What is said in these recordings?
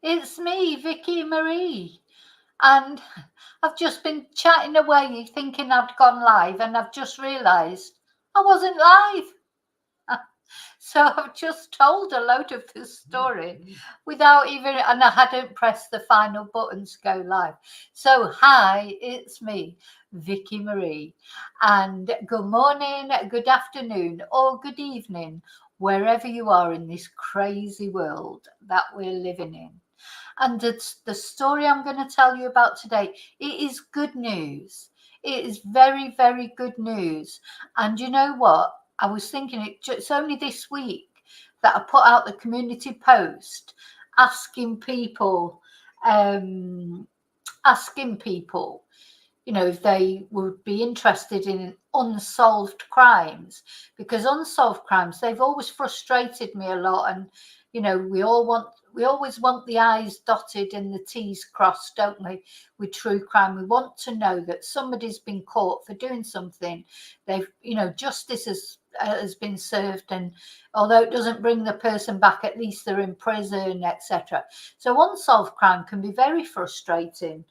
It's me, Vicki Marie, and I've just been chatting away thinking I'd gone live, and I've just realised I wasn't live. So I've just told a load of the story without even, and I hadn't pressed the final button to go live. So hi, it's me, Vicki Marie, and good morning, good afternoon, or good evening, wherever you are in this crazy world that we're living in. And it's the story I'm going to tell you about today. It is good news. It is very, very good news. And you know what? I was thinking it's only this week that I put out the community post asking people, um, asking people, if they would be interested in unsolved crimes, because unsolved crimes, they've always frustrated me a lot. And we always want the I's dotted and the T's crossed, don't we, with true crime? We want to know that somebody's been caught for doing something. They've, justice has been served, and although it doesn't bring the person back, at least they're in prison, etc. So unsolved crime can be very frustrating,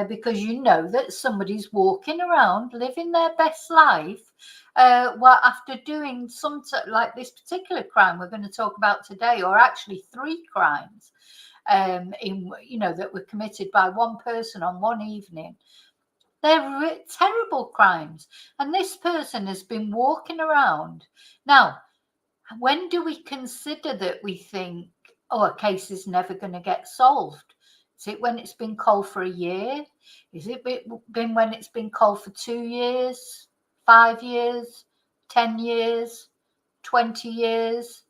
because you know that somebody's walking around living their best life, after doing like this particular crime we're going to talk about today, or actually three crimes, that were committed by one person on one evening. They're terrible crimes, and this person has been walking around. Now, when do we consider that we think, oh, a case is never going to get solved? Is it when it's been cold for a year? Is it been when it's been cold for 2 years, 5 years, 10 years, 20 years,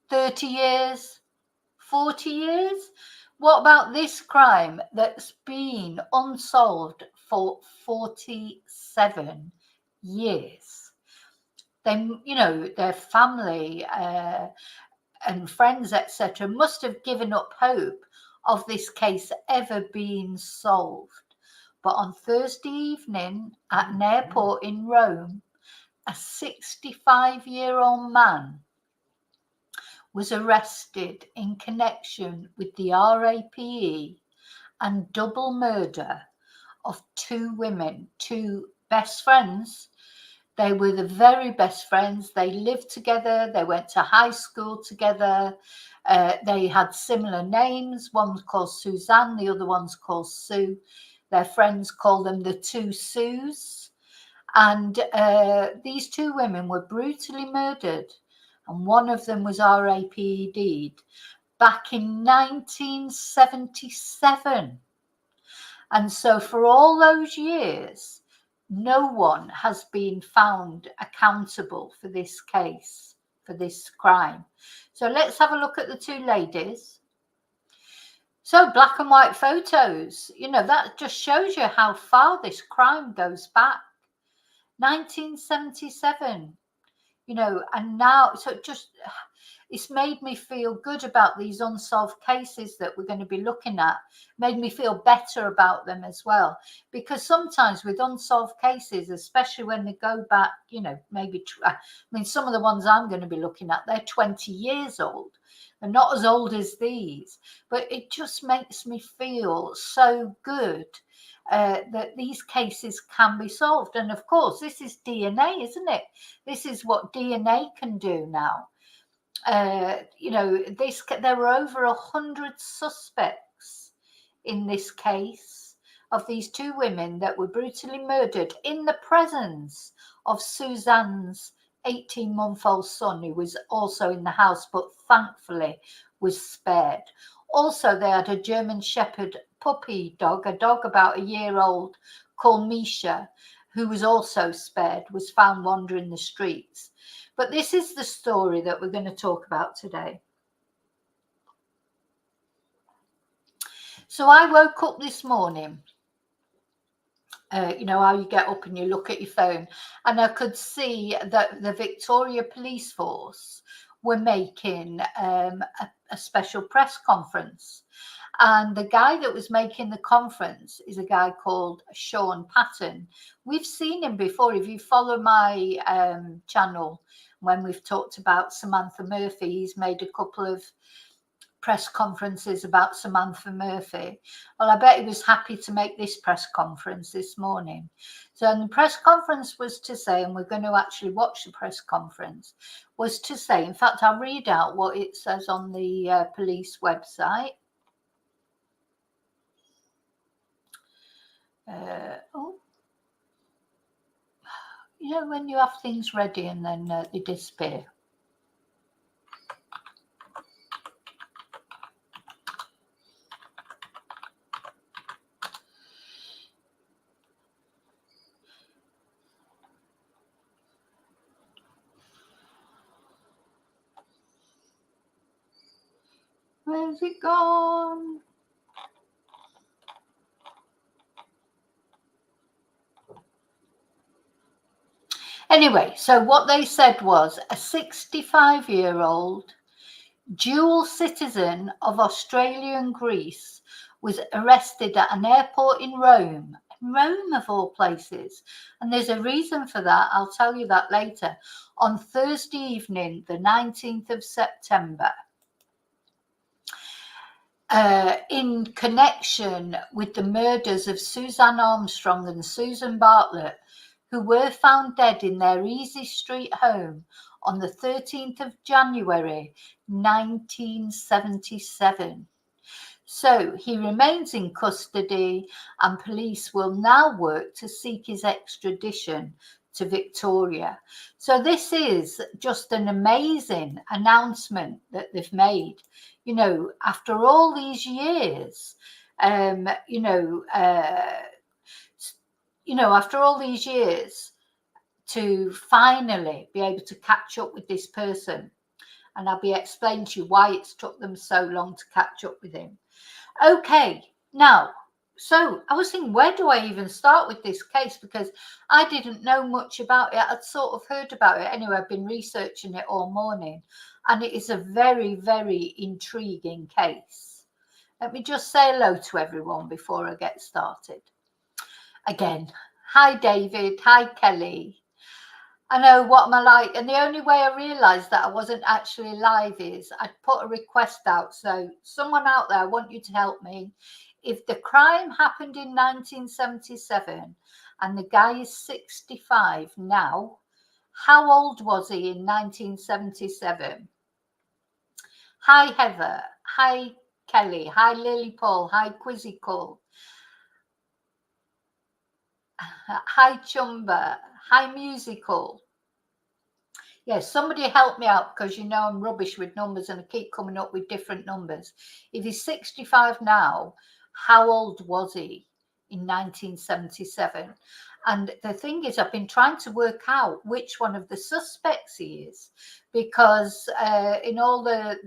30 years, 40 years? What about this crime that's been unsolved for 47 years? They, their family and friends, etc., must have given up hope of this case ever being solved. But on Thursday evening at an airport in Rome, a 65-year-old man was arrested in connection with the RAPE and double murder of two women, two best friends. They were the very best friends. They lived together. They went to high school together. They had similar names. One was called Suzanne. The other one's called Sue. Their friends called them the two Sues. And these two women were brutally murdered. And one of them was RAPE'd back in 1977. And so for all those years, no one has been found accountable for this case, for this crime. So let's have a look at the two ladies. So black and white photos, that just shows you how far this crime goes back. 1977, and now, so it's made me feel good about these unsolved cases that we're going to be looking at. Made me feel better about them as well, because sometimes with unsolved cases, especially when they go back, maybe, some of the ones I'm going to be looking at, they're 20 years old. They're not as old as these, but it just makes me feel so good that these cases can be solved. And of course, this is DNA, isn't it? This is what DNA can do now. There were over 100 suspects in this case of these two women that were brutally murdered in the presence of Suzanne's 18-month-old son, who was also in the house, but thankfully was spared. Also, they had a German Shepherd puppy dog, a dog about a year old called Misha, who was also spared, was found wandering the streets. But this is the story that we're going to talk about today. So I woke up this morning, how you get up and you look at your phone, and I could see that the Victoria Police Force were making a special press conference. And the guy that was making the conference is a guy called Sean Patton. We've seen him before. If you follow my channel, when we've talked about Samantha Murphy, he's made a couple of press conferences about Samantha Murphy. Well, I bet he was happy to make this press conference this morning. So the press conference was to say, and we're going to actually watch the press conference, was to say, in fact, I'll read out what it says on the police website. You know, when you have things ready and then they disappear. Where's it gone? Anyway, so what they said was a 65-year-old dual citizen of Australia and Greece was arrested at an airport in Rome of all places. And there's a reason for that. I'll tell you that later. On Thursday evening, the 19th of September. In connection with the murders of Suzanne Armstrong and Susan Bartlett, who were found dead in their Easey Street home on the 13th of January 1977. So he remains in custody, and police will now work to seek his extradition to Victoria. So this is just an amazing announcement that they've made. You know, after all these years, after all these years, to finally be able to catch up with this person. And I'll be explaining to you why it's took them so long to catch up with him. Okay, now, so I was thinking, where do I even start with this case? Because I didn't know much about it. I'd sort of heard about it. Anyway, I've been researching it all morning. And it is a very, very intriguing case. Let me just say hello to everyone before I get started. Again, hi David, hi Kelly. I know, what am I like? And the only way I realised that I wasn't actually live is I'd put a request out. So someone out there, I want you to help me. If the crime happened in 1977 and the guy is 65 now, how old was he in 1977? Hi Heather, hi Kelly, hi Lily Paul, hi Quizzical, hi Chumba, hi Musical. Yes, somebody help me out, because you know I'm rubbish with numbers and I keep coming up with different numbers. If he's 65 now, how old was he in 1977? And the thing is, I've been trying to work out which one of the suspects he is, because in all the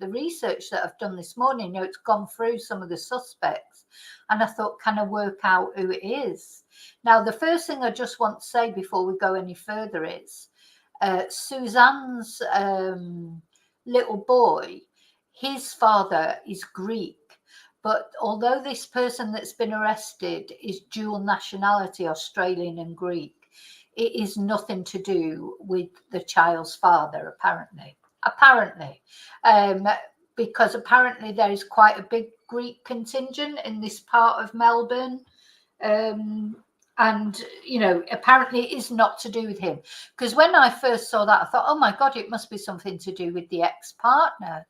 research that I've done this morning, you know, it's gone through some of the suspects, and I thought, can I work out who it is? Now, the first thing I just want to say before we go any further is Suzanne's little boy, his father is Greek. But although this person that's been arrested is dual nationality, Australian and Greek, it is nothing to do with the child's father, apparently. Because apparently there is quite a big Greek contingent in this part of Melbourne. And, you know, apparently it is not to do with him. Because when I first saw that, I thought, oh, my God, it must be something to do with the ex-partner.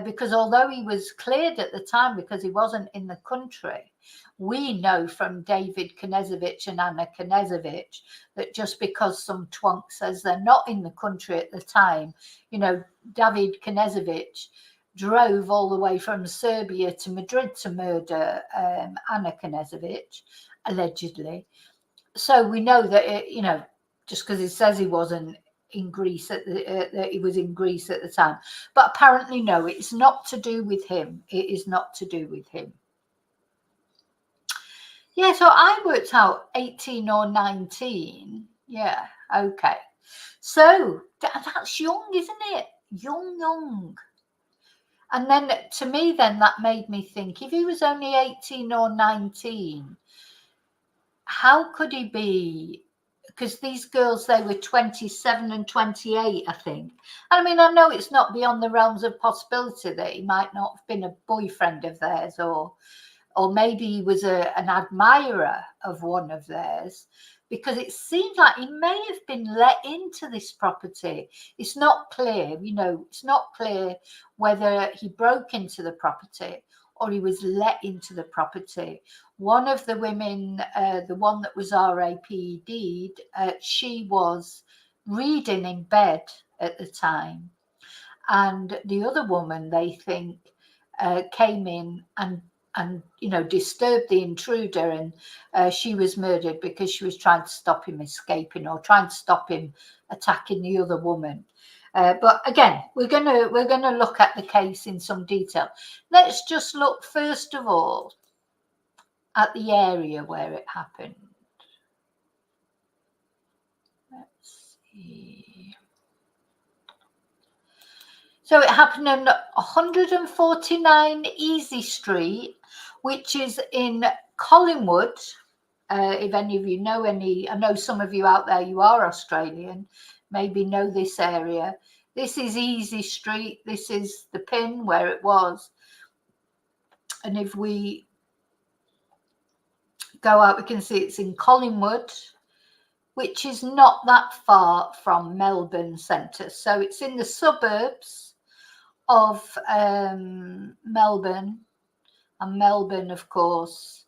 Because although he was cleared at the time because he wasn't in the country, we know from David Knezovich and Anna Knezovich that just because some twonk says they're not in the country at the time, you know, David Knezovich drove all the way from Serbia to Madrid to murder Anna Knezovich, allegedly. So we know that, you know, just because he says he wasn't in Greece that he was in Greece at the time, but apparently no, it's not to do with him. It is not to do with him. Yeah, so I worked out 18 or 19. Yeah, okay. So that's young, isn't it? Young. And then to me, then that made me think, if he was only 18 or 19, how could he be because these girls, they were 27 and 28, I think. I mean, I know it's not beyond the realms of possibility that he might not have been a boyfriend of theirs, or maybe he was an admirer of one of theirs, because it seems like he may have been let into this property. It's not clear, it's not clear whether he broke into the property or he was let into the property. One of the women, the one that was RAPD'd, she was reading in bed at the time. And the other woman, they think, came in and disturbed the intruder, and she was murdered because she was trying to stop him escaping, or trying to stop him attacking the other woman. But again, we're gonna look at the case in some detail. Let's just look first of all at the area where it happened. Let's see. So it happened on 149 Easey Street, which is in Collingwood. If any of you know I know some of you out there, you are Australian, maybe know this area. This is Easey Street. This is the pin where it was. And if we go out, we can see it's in Collingwood, which is not that far from Melbourne Centre. So it's in the suburbs of Melbourne. And Melbourne, of course,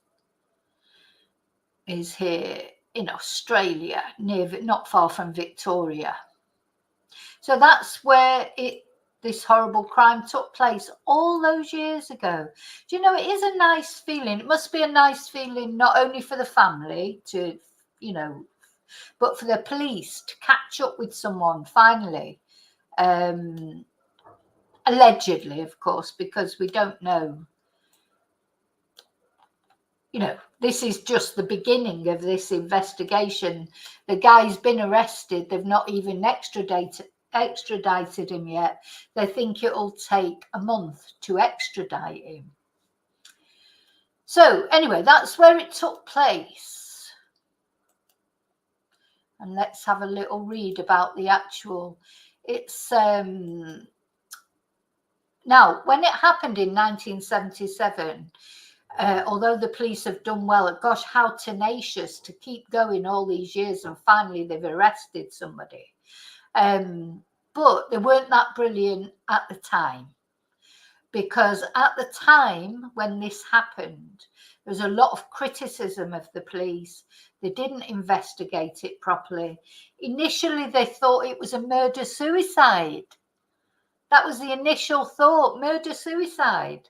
is here in Australia, not far from Victoria. So that's where this horrible crime took place all those years ago. Do you know, it is a nice feeling. It must be a nice feeling not only for the family to, but for the police to catch up with someone finally. Allegedly, of course, because we don't know. This is just the beginning of this investigation. The guy's been arrested. They've not even extradited him yet. They think it'll take a month to extradite him. So anyway, that's where it took place. And let's have a little read about the actual. It's now, when it happened in 1977, although the police have done well, gosh, how tenacious to keep going all these years, and finally they've arrested somebody. But they weren't that brilliant at the time, because at the time when this happened, there was a lot of criticism of the police. They didn't investigate it properly. Initially, they thought it was a murder-suicide. That was the initial thought, murder-suicide.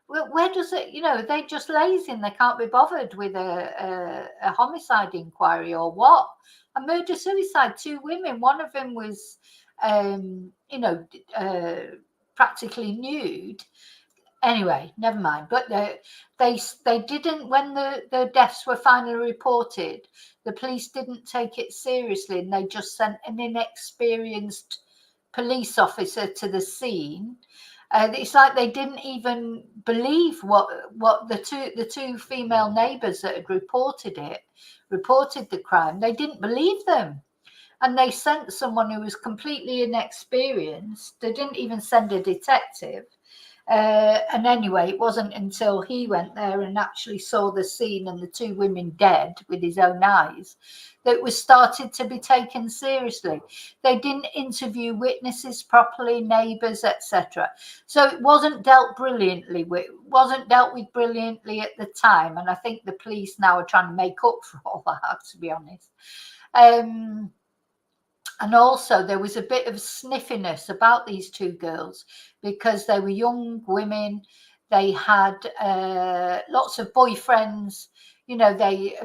Well, where does it, they're just lazy and they can't be bothered with a homicide inquiry or what? A murder-suicide, 2 women. One of them was, practically nude. Anyway, never mind. But they didn't, when the deaths were finally reported, the police didn't take it seriously, and they just sent an inexperienced police officer to the scene. It's like they didn't even believe what the two female neighbours that had reported the crime. They didn't believe them, and they sent someone who was completely inexperienced. They didn't even send a detective. And anyway, it wasn't until he went there and actually saw the scene and the 2 women dead with his own eyes that it was started to be taken seriously. They didn't interview witnesses properly, neighbours, etc. So it wasn't dealt brilliantly with. It wasn't dealt with brilliantly at the time, and I think the police now are trying to make up for all that, to be honest. And also there was a bit of sniffiness about these 2 girls, because they were young women. They had lots of boyfriends. They,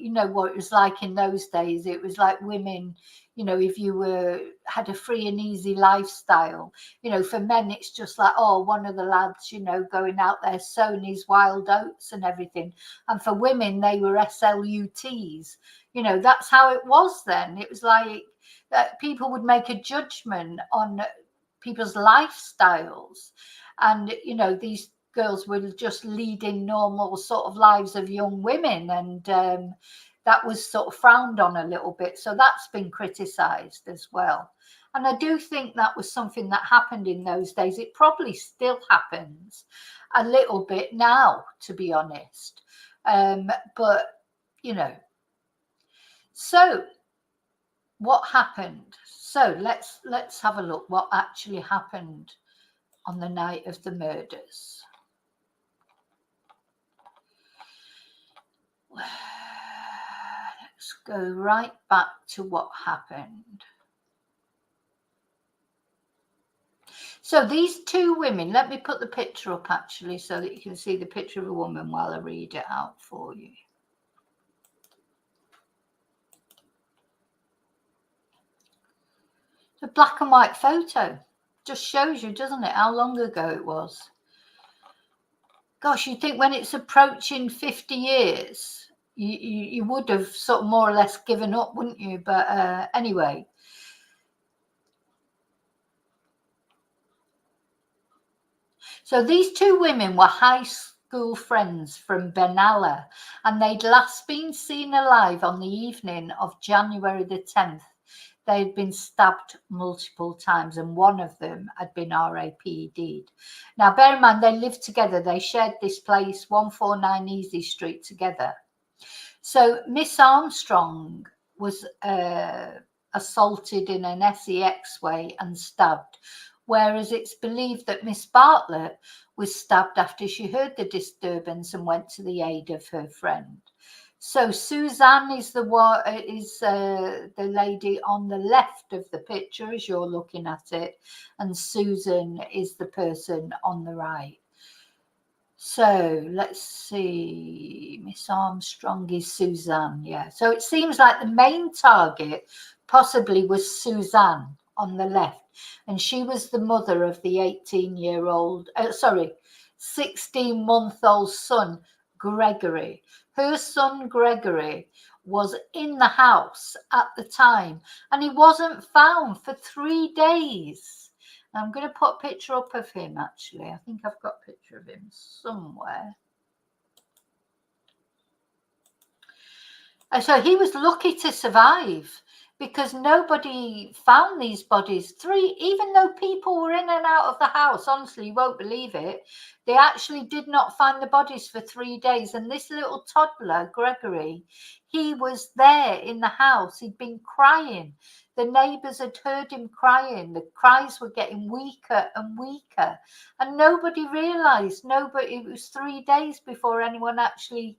what it was like in those days. It was like women, if you had a free and easy lifestyle, for men, it's just like, oh, one of the lads, going out there sowing his wild oats and everything. And for women, they were SLUTs. That's how it was then. It was like that people would make a judgment on people's lifestyles, and these girls were just leading normal sort of lives of young women, and that was sort of frowned on a little bit. So that's been criticised as well. And I do think that was something that happened in those days. It probably still happens a little bit now, to be honest. But, you know, so what happened? So let's have a look what actually happened on the night of the murders. Let's go right back to what happened. So these two women, let me put the picture up actually so that you can see the picture of a woman while I read it out for you. It's a black and white photo. Just shows you, doesn't it, how long ago it was. Gosh, you think when it's approaching 50 years, you would have sort of more or less given up, wouldn't you? But anyway. So these two women were high school friends from Benalla, and they'd last been seen alive on the evening of January the 10th. They'd been stabbed multiple times, and one of them had been RAPD'd. Now, bear in mind, they lived together. They shared this place, 149 Easey Street, together. So Miss Armstrong was assaulted in an sex way and stabbed, whereas it's believed that Miss Bartlett was stabbed after she heard the disturbance and went to the aid of her friend. So Suzanne is the lady on the left of the picture as you're looking at it, and Susan is the person on the right. So let's see, Miss Armstrong is Suzanne, yeah. So it seems like the main target possibly was Suzanne on the left, and she was the mother of the 16-month-old son, Gregory. Her son, Gregory, was in the house at the time, and he wasn't found for 3 days. I'm going to put a picture up of him, actually. I think I've got a picture of him somewhere. So he was lucky to survive because nobody found these bodies. Even though people were in and out of the house, honestly, you won't believe it, they actually did not find the bodies for 3 days. And this little toddler, Gregory, he was there in the house. He'd been crying. The neighbours had heard him crying. The cries were getting weaker and weaker. And nobody realised. It was 3 days before anyone actually,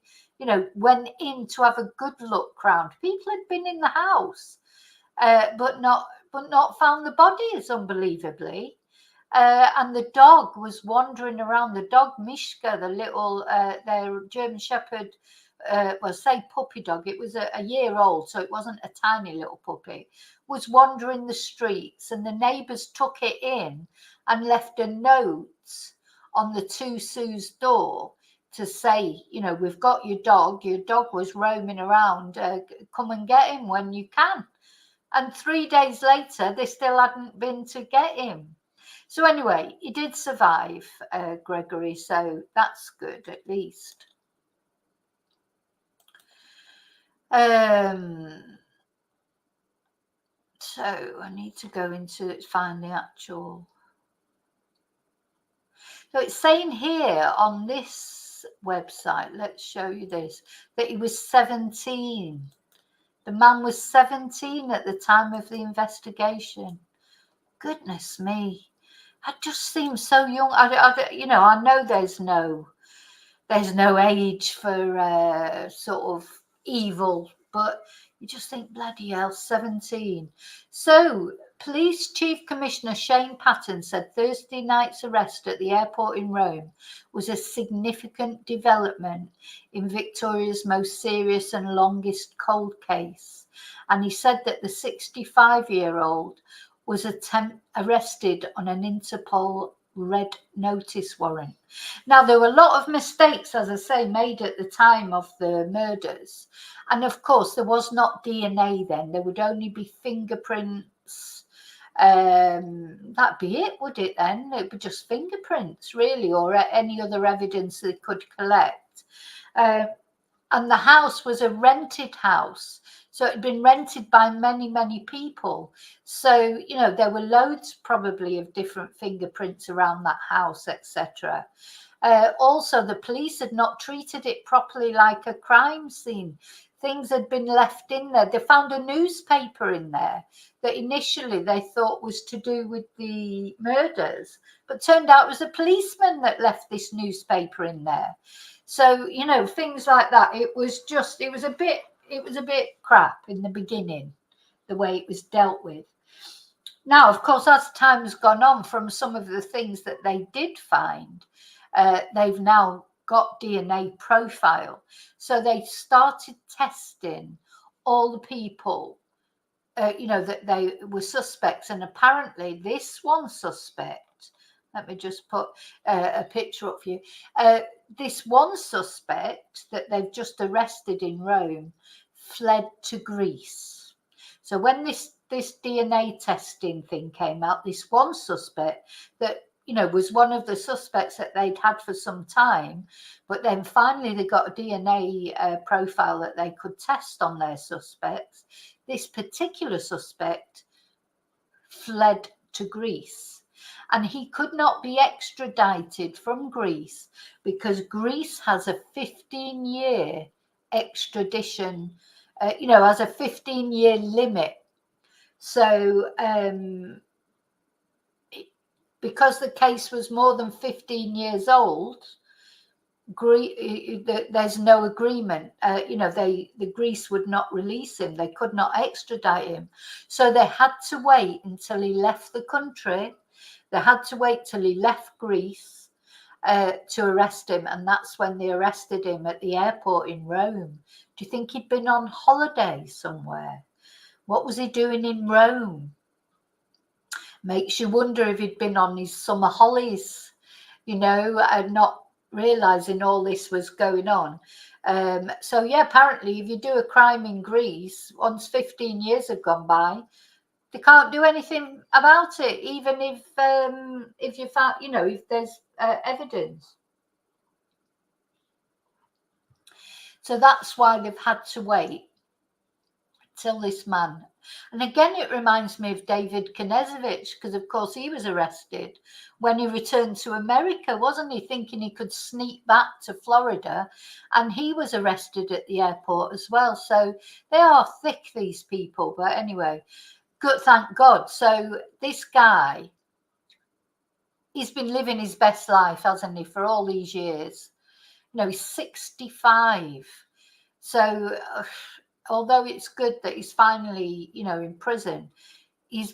went in to have a good look round. People had been in the house, but not found the bodies, unbelievably. And the dog was wandering around. The dog Mishka, the little their German Shepherd, say puppy dog. It was a year old, so it wasn't a tiny little puppy. Was wandering the streets, and the neighbours took it in and left a note on the two Sue's door to say, we've got your dog. Your dog was roaming around. Come and get him when you can. And 3 days later, they still hadn't been to get him. So anyway, he did survive, Gregory. So that's good, at least. So I need to go into it, find the actual. So it's saying here on this website, let's show you this, that he was 17. The man was 17 at the time of the investigation. Goodness me. That just seems so young. I know there's no age for sort of evil, but you just think, bloody hell, 17. So Police Chief Commissioner Shane Patton said Thursday night's arrest at the airport in Rome was a significant development in Victoria's most serious and longest cold case. And he said that the 65-year-old was arrested on an Interpol red notice warrant. Now, there were a lot of mistakes, as I say, made at the time of the murders. And of course, there was not DNA then. There would only be fingerprints. That'd be it, would it then? It would be just fingerprints, really, or any other evidence they could collect. And the house was a rented house. So it had been rented by many, many people. So, you know, there were loads probably of different fingerprints around that house, etc. Also, the police had not treated it properly like a crime scene. Things had been left in there. They found a newspaper in there that initially they thought was to do with the murders, but turned out it was a policeman that left this newspaper in there. So, you know, things like that. It was a bit crap in the beginning, the way it was dealt with. Now, of course, as time's gone on, from some of the things that they did find, they've now got DNA profile. So they started testing all the people, you know, that they were suspects. And apparently this one suspect, let me just put a picture up for you. This one suspect that they've just arrested in Rome fled to Greece. So when this DNA testing thing came out, this one suspect that, you know, was one of the suspects that they'd had for some time, but then finally they got a DNA profile that they could test on their suspects. This particular suspect fled to Greece, and he could not be extradited from Greece because Greece has a 15-year extradition, you know, has a 15-year limit. So because the case was more than 15 years old, there's no agreement. You know, the Greece would not release him. They could not extradite him. So they had to wait until he left the country. They had to wait till he left Greece to arrest him. And that's when they arrested him at the airport in Rome. Do you think he'd been on holiday somewhere? What was he doing in Rome? Makes you wonder if he'd been on his summer holidays, you know, and not realizing all this was going on. So yeah, apparently if you do a crime in Greece, once 15 years have gone by, they can't do anything about it, even if you found, you know, if there's evidence. So that's why they've had to wait till this man. And again, it reminds me of David Knežević, because of course he was arrested when he returned to America, wasn't he, thinking he could sneak back to Florida, and he was arrested at the airport as well. So they are thick, these people. But anyway, good, thank God. So this guy, he's been living his best life, hasn't he, for all these years. You know, he's 65. So although it's good that he's finally, you know, in prison, he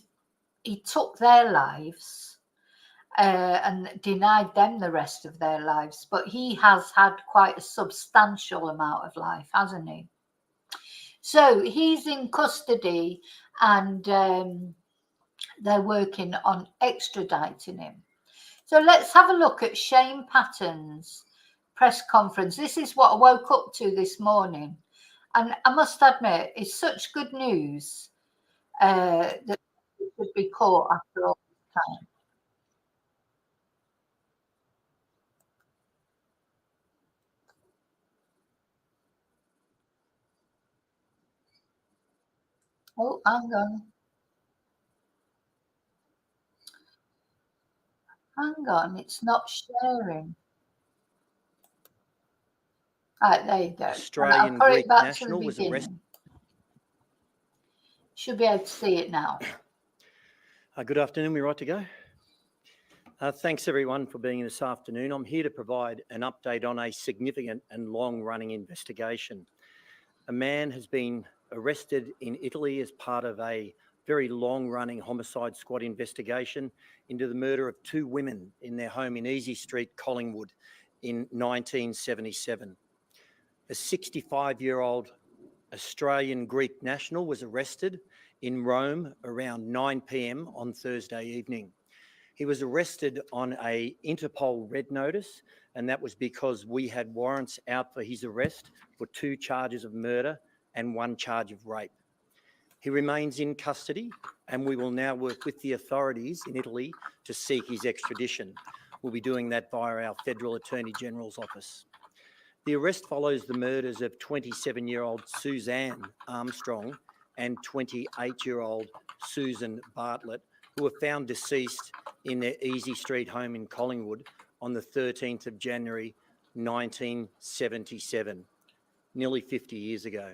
took their lives and denied them the rest of their lives. But he has had quite a substantial amount of life, hasn't he? So he's in custody, and they're working on extraditing him. So let's have a look at Shane Patton's press conference. This is what I woke up to this morning. And I must admit, it's such good news that it should be caught after all this time. Oh, hang on. Hang on. It's not sharing. Right, there you go. Australian Greek national was arrested. Should be able to see it now. Good afternoon. We're right to go. Thanks, everyone, for being here this afternoon. I'm here to provide an update on a significant and long-running investigation. A man has been arrested in Italy as part of a very long-running homicide squad investigation into the murder of two women in their home in Easey Street, Collingwood, in 1977. A 65-year-old Australian Greek national was arrested in Rome around 9 p.m. on Thursday evening. He was arrested on a Interpol red notice, and that was because we had warrants out for his arrest for 2 charges of murder and 1 charge of rape. He remains in custody, and we will now work with the authorities in Italy to seek his extradition. We'll be doing that via our Federal Attorney General's office. The arrest follows the murders of 27-year-old Suzanne Armstrong and 28-year-old Susan Bartlett, who were found deceased in their Easey Street home in Collingwood on the 13th of January 1977, nearly 50 years ago.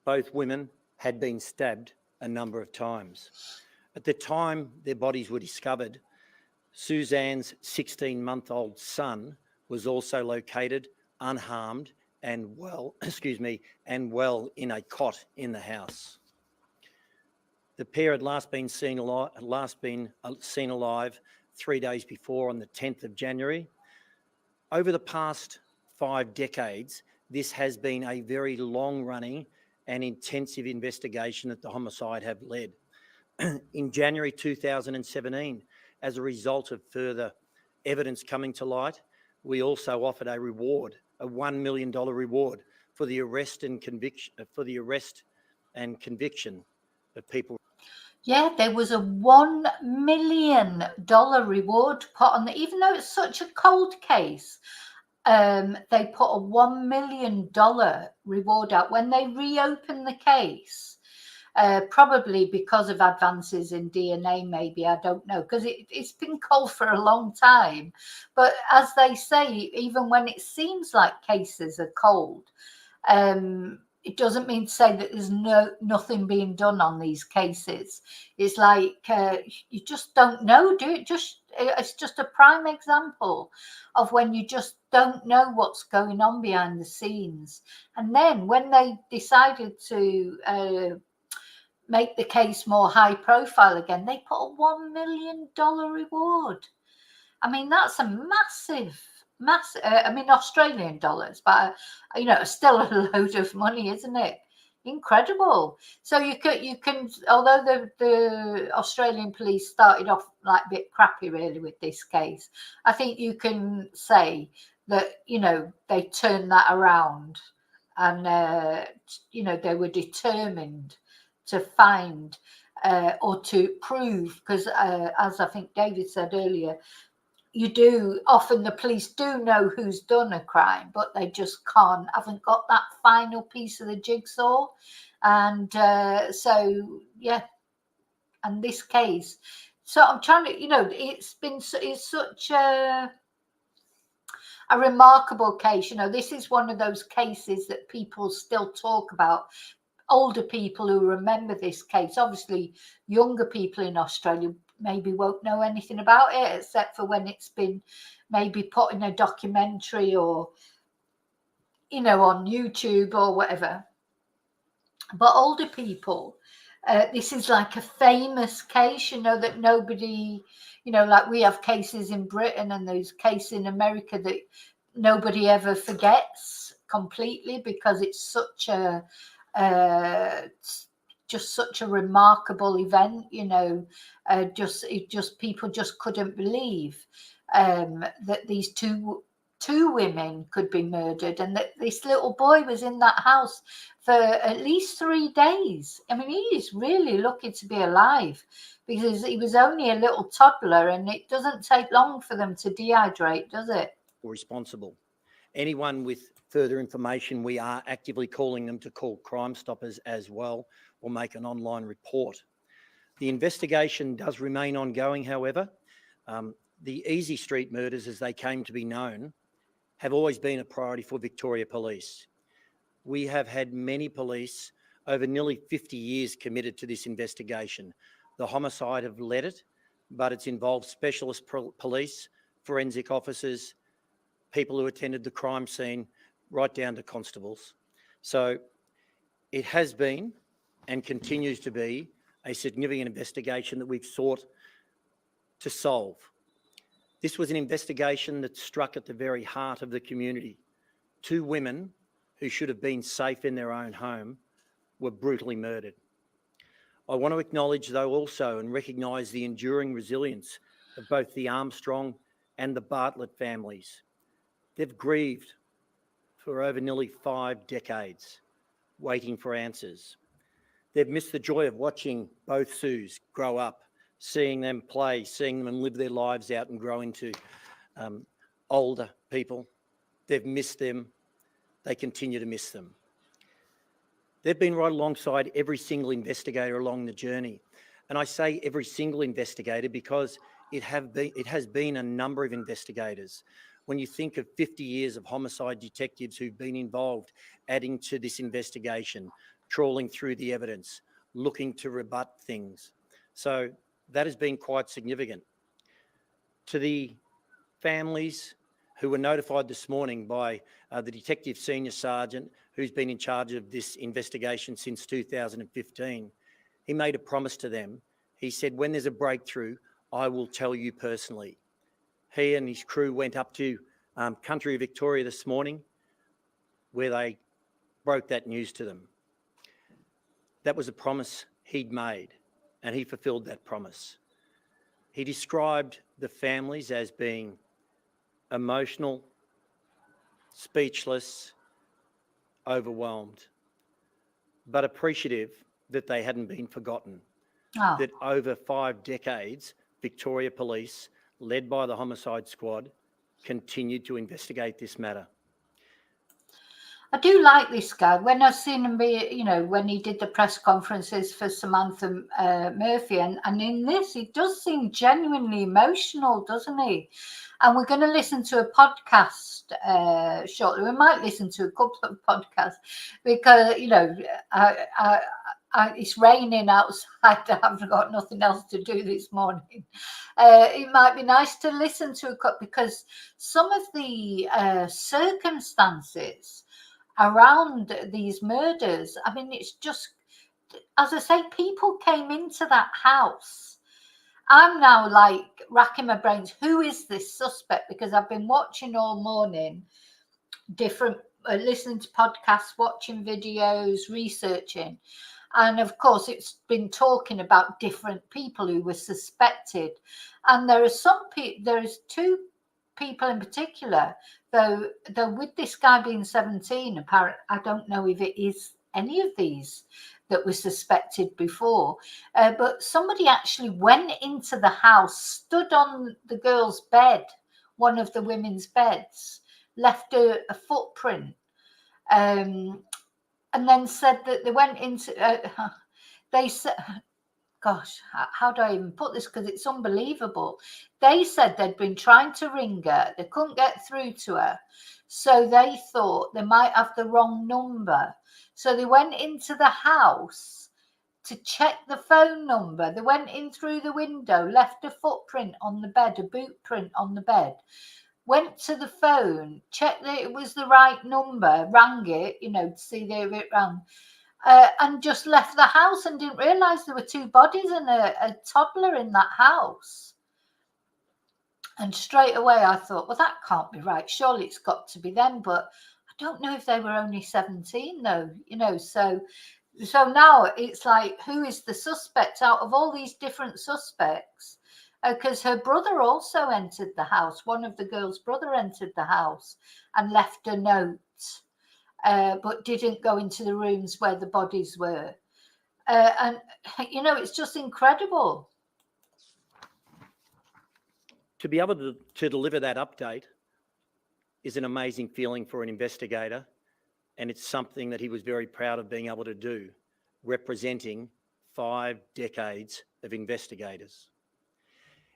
Both women had been stabbed a number of times. At the time their bodies were discovered, Suzanne's 16-month-old son was also located unharmed and well in a cot in the house. The pair had last been seen alive 3 days before on the 10th of January. Over the past 5 decades, this has been a very long-running and intensive investigation that the homicide have led. In January 2017, as a result of further evidence coming to light, we also offered a reward, a $1 million reward for the arrest and conviction of people. Yeah, there was a $1 million reward put on even though it's such a cold case. They put a $1 million reward out when they reopened the case. Probably because of advances in DNA, maybe, I don't know, because it's been cold for a long time. But as they say, even when it seems like cases are cold, it doesn't mean to say that there's nothing being done on these cases. It's like you just don't know, do it? It's just a prime example of when you just don't know what's going on behind the scenes. And then when they decided to make the case more high profile again, they put a $1 million reward. I mean, that's a massive, Australian dollars, but still a load of money, isn't it? Incredible. So you can, although the Australian police started off like a bit crappy really with this case, I think you can say that, they turned that around and, they were determined to find or to prove, because as I think David said earlier, often the police do know who's done a crime, but they just haven't got that final piece of the jigsaw. And and this case, so I'm trying to, it's such a remarkable case. This is one of those cases that people still talk about. Older people who remember this case, obviously younger people in Australia maybe won't know anything about it except for when it's been maybe put in a documentary or on YouTube or whatever. But older people, this is like a famous case, that nobody, like we have cases in Britain and there's cases in America that nobody ever forgets completely because it's such a just such a remarkable event, people just couldn't believe that these two women could be murdered and that this little boy was in that house for at least 3 days. I mean, he is really lucky to be alive because he was only a little toddler and it doesn't take long for them to dehydrate, does it? Responsible. Anyone with further information, we are actively calling them to call Crime Stoppers as well or make an online report. The investigation does remain ongoing, however. The Easey Street murders, as they came to be known, have always been a priority for Victoria Police. We have had many police over nearly 50 years committed to this investigation. The homicide have led it, but it's involved specialist police, forensic officers, people who attended the crime scene, right down to constables. So it has been and continues to be a significant investigation that we've sought to solve. This was an investigation that struck at the very heart of the community. 2 women who should have been safe in their own home were brutally murdered. I want to acknowledge, though, also and recognise the enduring resilience of both the Armstrong and the Bartlett families. They've grieved for over nearly 5 decades, waiting for answers. They've missed the joy of watching both Sues grow up, seeing them play, seeing them live their lives out and grow into older people. They've missed them. They continue to miss them. They've been right alongside every single investigator along the journey. And I say every single investigator because it has been a number of investigators. When you think of 50 years of homicide detectives who've been involved, adding to this investigation, trawling through the evidence, looking to rebut things. So that has been quite significant. To the families who were notified this morning by the Detective Senior Sergeant who's been in charge of this investigation since 2015, he made a promise to them. He said, when there's a breakthrough, I will tell you personally. He and his crew went up to country of Victoria this morning where they broke that news to them. That was a promise he'd made, and he fulfilled that promise. He described the families as being emotional, speechless, overwhelmed, but appreciative that they hadn't been forgotten. Oh. That over 5 decades, Victoria Police, led by the Homicide Squad, continued to investigate this matter. I do like this guy. When I've seen him be, you know, when he did the press conferences for Samantha Murphy, and in this, he does seem genuinely emotional, doesn't he? And we're going to listen to a podcast shortly. We might listen to a couple of podcasts because, you know, it's raining outside. I've got nothing else to do this morning. It might be nice to listen to a couple because some of the circumstances around these murders, I mean, it's just, as I say, people came into that house. I'm now like racking my brains, who is this suspect? Because I've been watching all morning, listening to podcasts, watching videos, researching. And of course, it's been talking about different people who were suspected. And there is 2 people in particular, though with this guy being 17, apparently, I don't know if it is any of these that were suspected before, but somebody actually went into the house, stood on the girl's bed, one of the women's beds, left a footprint, and then said that they went into, they said, gosh, how do I even put this? Because it's unbelievable. They said they'd been trying to ring her. They couldn't get through to her. So they thought they might have the wrong number. So they went into the house to check the phone number. They went in through the window, left a footprint on the bed, a boot print on the bed, went to the phone, checked that it was the right number, rang it, you know, to see if it rang. And just left the house and didn't realise there were 2 bodies and a toddler in that house. And straight away I thought, well, that can't be right. Surely it's got to be them. But I don't know if they were only 17 though, you know. So now it's like, who is the suspect out of all these different suspects? Because her brother also entered the house. One of the girls' brother entered the house and left a note. But didn't go into the rooms where the bodies were. And, you know, it's just incredible. To be able to deliver that update is an amazing feeling for an investigator, and it's something that he was very proud of being able to do, representing 5 decades of investigators.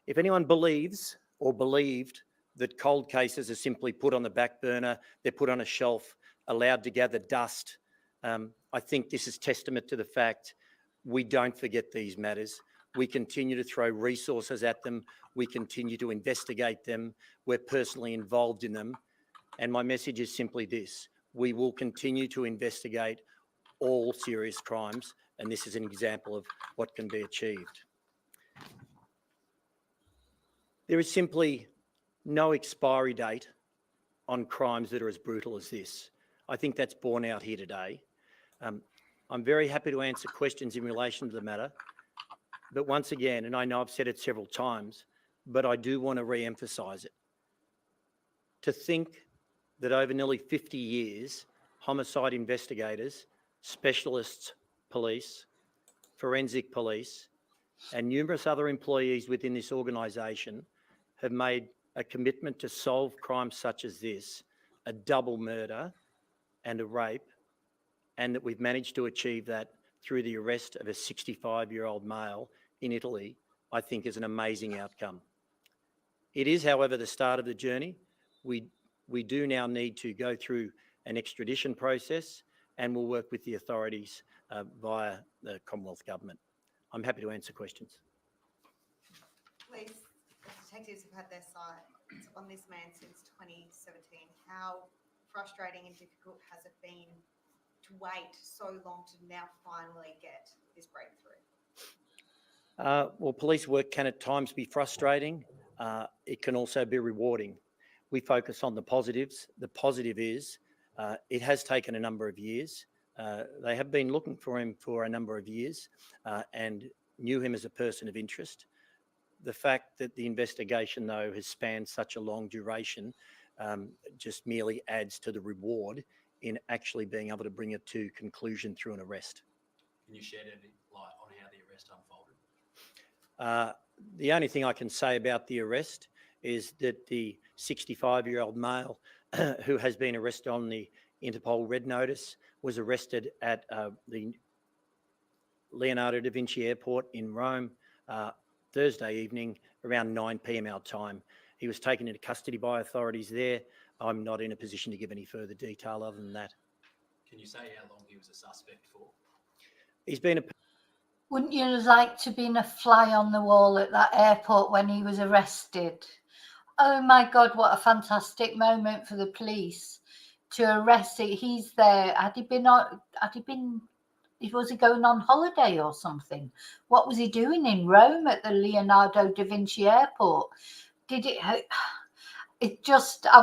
If anyone believes or believed that cold cases are simply put on the back burner, they're put on a shelf, allowed to gather dust, I think this is testament to the fact we don't forget these matters. We continue to throw resources at them. We continue to investigate them. We're personally involved in them. And my message is simply this: we will continue to investigate all serious crimes, and this is an example of what can be achieved. There is simply no expiry date on crimes that are as brutal as this. I think that's borne out here today. I'm very happy to answer questions in relation to the matter. But once again, and I know I've said it several times, but I do want to re-emphasise it. To think that over nearly 50 years, homicide investigators, specialists, police, forensic police, and numerous other employees within this organisation have made a commitment to solve crimes such as this, a double murder and a rape, and that we've managed to achieve that through the arrest of a 65-year-old male in Italy, I think is an amazing outcome. It is, however, the start of the journey. We do now need to go through an extradition process, and we'll work with the authorities via the Commonwealth Government. I'm happy to answer questions. Police detectives have had their sights on this man since 2017. How frustrating and difficult has it been to wait so long to now finally get this breakthrough? Well, police work can at times be frustrating. It can also be rewarding. We focus on the positives. The positive is it has taken a number of years. They have been looking for him for a number of years and knew him as a person of interest. The fact that the investigation, though, has spanned such a long duration just merely adds to the reward in actually being able to bring it to conclusion through an arrest. Can you shed any light on how the arrest unfolded? The only thing I can say about the arrest is that the 65-year-old male who has been arrested on the Interpol Red Notice was arrested at the Leonardo da Vinci Airport in Rome Thursday evening around 9 p.m. our time. He was taken into custody by authorities there. I'm not in a position to give any further detail other than that. Can you say how long he was a suspect for? He's been a... Wouldn't you like to be a fly on the wall at that airport when he was arrested? Oh my God, what a fantastic moment for the police to arrest it. He's there. Was he going on holiday or something? What was he doing in Rome at the Leonardo da Vinci Airport? I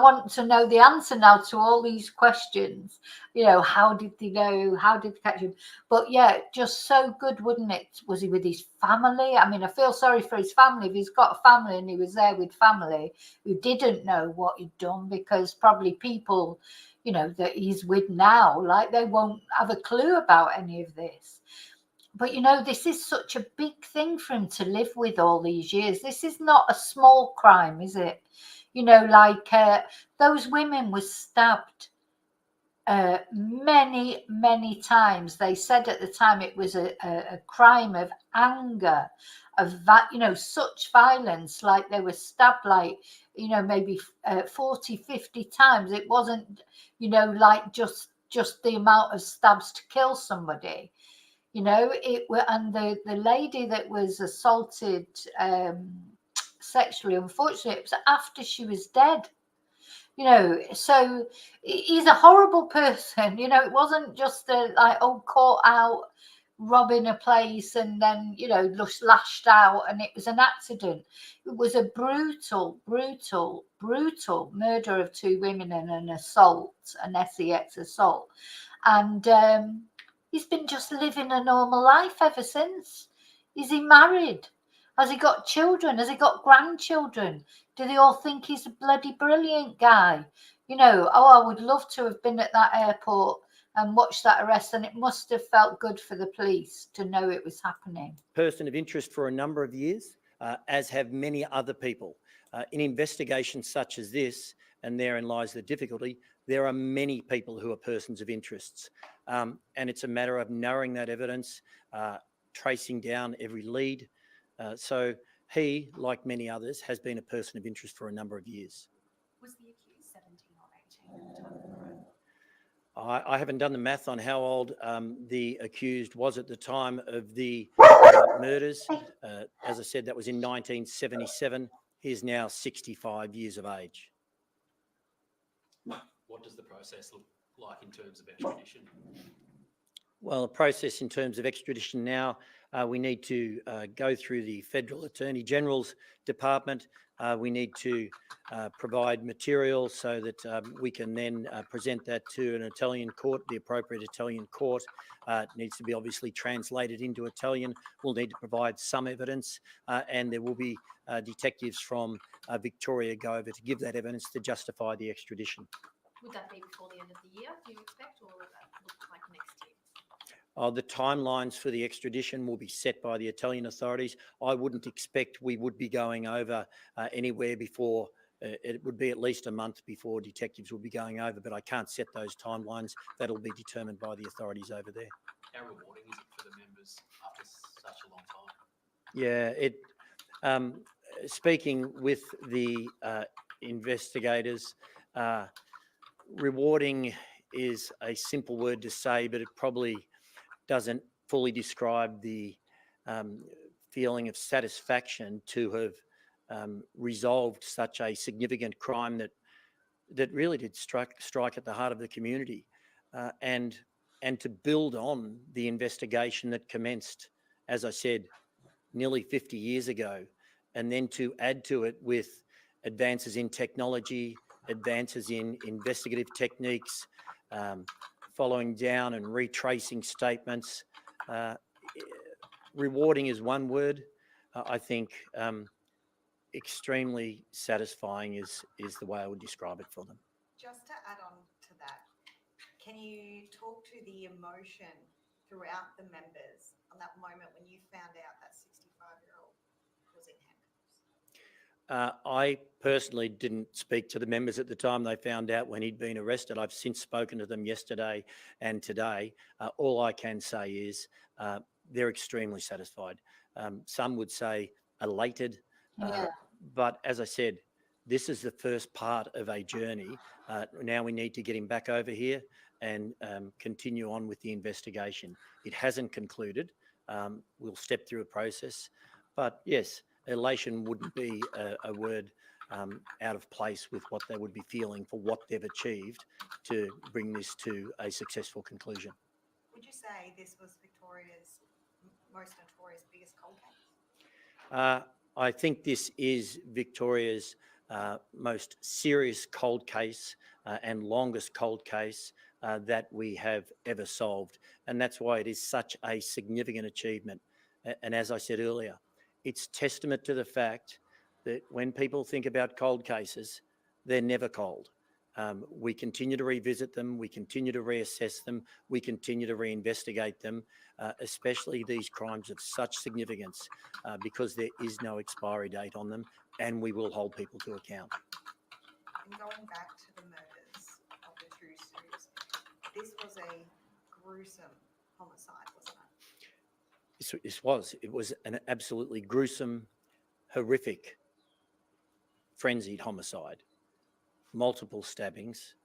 want to know the answer now to all these questions. You know, how did they know? How did they catch him? But yeah, just so good, wouldn't it? Was he with his family? I mean, I feel sorry for his family. If he's got a family and he was there with family who didn't know what he'd done, because probably people, you know, that he's with now, like they won't have a clue about any of this. But, you know, this is such a big thing for him to live with all these years. This is not a small crime, is it? You know, like those women were stabbed many, many times. They said at the time it was a crime of anger, such violence, like they were stabbed like, maybe 40, 50 times. It wasn't, like just the amount of stabs to kill somebody. And the lady that was assaulted sexually, unfortunately, it was after she was dead. So he's a horrible person. It wasn't just caught out robbing a place and then just lashed out and it was an accident. It was a brutal murder of 2 women and an assault, an sex assault. And he's been just living a normal life ever since. Is he married? Has he got children? Has he got grandchildren? Do they all think he's a bloody brilliant guy? I would love to have been at that airport and watched that arrest, and it must have felt good for the police to know it was happening. Person of interest for a number of years, as have many other people. In investigations such as this, and therein lies the difficulty, there are many people who are persons of interest. And it's a matter of narrowing that evidence, tracing down every lead. So he, like many others, has been a person of interest for a number of years. Was the accused 17 or 18 at the time of the crime? I haven't done the math on how old the accused was at the time of the murders. As I said, that was in 1977. He is now 65 years of age. What does the process look like in terms of extradition? Well, the process in terms of extradition now, we need to go through the Federal Attorney General's Department. We need to provide material so that we can then present that to an Italian court, the appropriate Italian court. It needs to be obviously translated into Italian. We'll need to provide some evidence and there will be detectives from Victoria go over to give that evidence to justify the extradition. Would that be before the end of the year, do you expect, or would that look like next year? The timelines for the extradition will be set by the Italian authorities. I wouldn't expect we would be going over anywhere before it would be at least a month before detectives will be going over, but I can't set those timelines. That'll be determined by the authorities over there. How rewarding is it for the members after such a long time? Yeah, speaking with the investigators, rewarding is a simple word to say, but it probably doesn't fully describe the feeling of satisfaction to have resolved such a significant crime that really did strike at the heart of the community, and to build on the investigation that commenced, as I said, nearly 50 years ago, and then to add to it with advances in technology, advances in investigative techniques, following down and retracing statements. Rewarding is one word. I think extremely satisfying is the way I would describe it for them. Just to add on to that, can you talk to the emotion throughout the members on that moment when you found out that 65-year-old was in handcuffs? I personally didn't speak to the members at the time they found out when he'd been arrested. I've since spoken to them yesterday and today. All I can say is they're extremely satisfied. Some would say elated, but as I said, this is the first part of a journey. Now we need to get him back over here and continue on with the investigation. It hasn't concluded. We'll step through a process, but yes, elation wouldn't be a word out of place with what they would be feeling for what they've achieved to bring this to a successful conclusion. Would you say this was Victoria's most notorious, biggest cold case? I think this is Victoria's most serious cold case and longest cold case that we have ever solved. And that's why it is such a significant achievement. And as I said earlier, it's testament to the fact that when people think about cold cases, they're never cold. We continue to revisit them, we continue to reassess them, we continue to reinvestigate them, especially these crimes of such significance, because there is no expiry date on them, and we will hold people to account. And going back to the murders of the two Sues, this was a gruesome homicide, wasn't it? It was an absolutely gruesome, horrific, frenzied homicide. Multiple stabbings.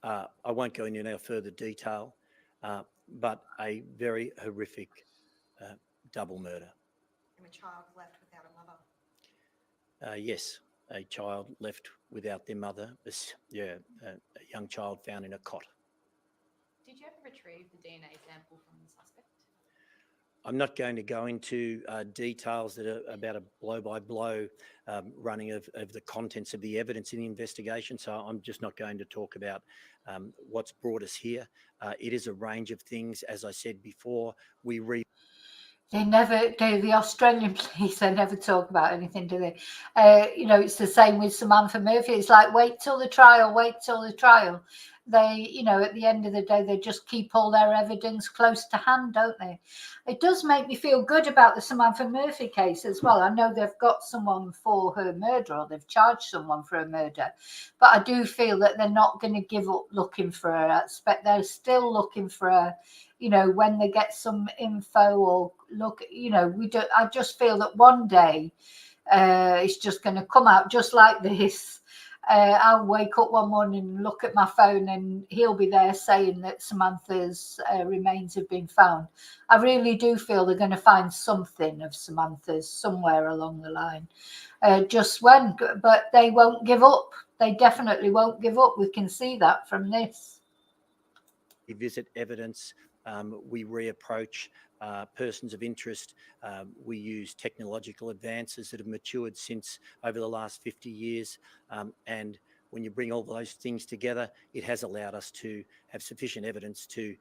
I won't go into no further detail, but a very horrific double murder. And a child left without a mother. Yes, a child left without their mother. A young child found in a cot. Did you ever retrieve the DNA sample from the suspect? I'm not going to go into details that are about a blow-by-blow running of the contents of the evidence in the investigation, so I'm just not going to talk about what's brought us here. It is a range of things. As I said before, the Australian police, they never talk about anything, do they? It's the same with Samantha Murphy. It's like, wait till the trial. They, at the end of the day, they just keep all their evidence close to hand, don't they? It does make me feel good about the Samantha Murphy case as well. I know they've got someone for her murder, or they've charged someone for a murder, but I do feel that they're not going to give up looking for her. I expect they're still looking for her. When they get some info or look, I just feel that one day it's just going to come out just like this. I'll wake up one morning and look at my phone and he'll be there saying that Samantha's remains have been found. I really do feel they're going to find something of Samantha's somewhere along the line. But they won't give up. They definitely won't give up. We can see that from this. We visit evidence. We reapproach persons of interest. We use technological advances that have matured since over the last 50 years. And when you bring all those things together, it has allowed us to have sufficient evidence to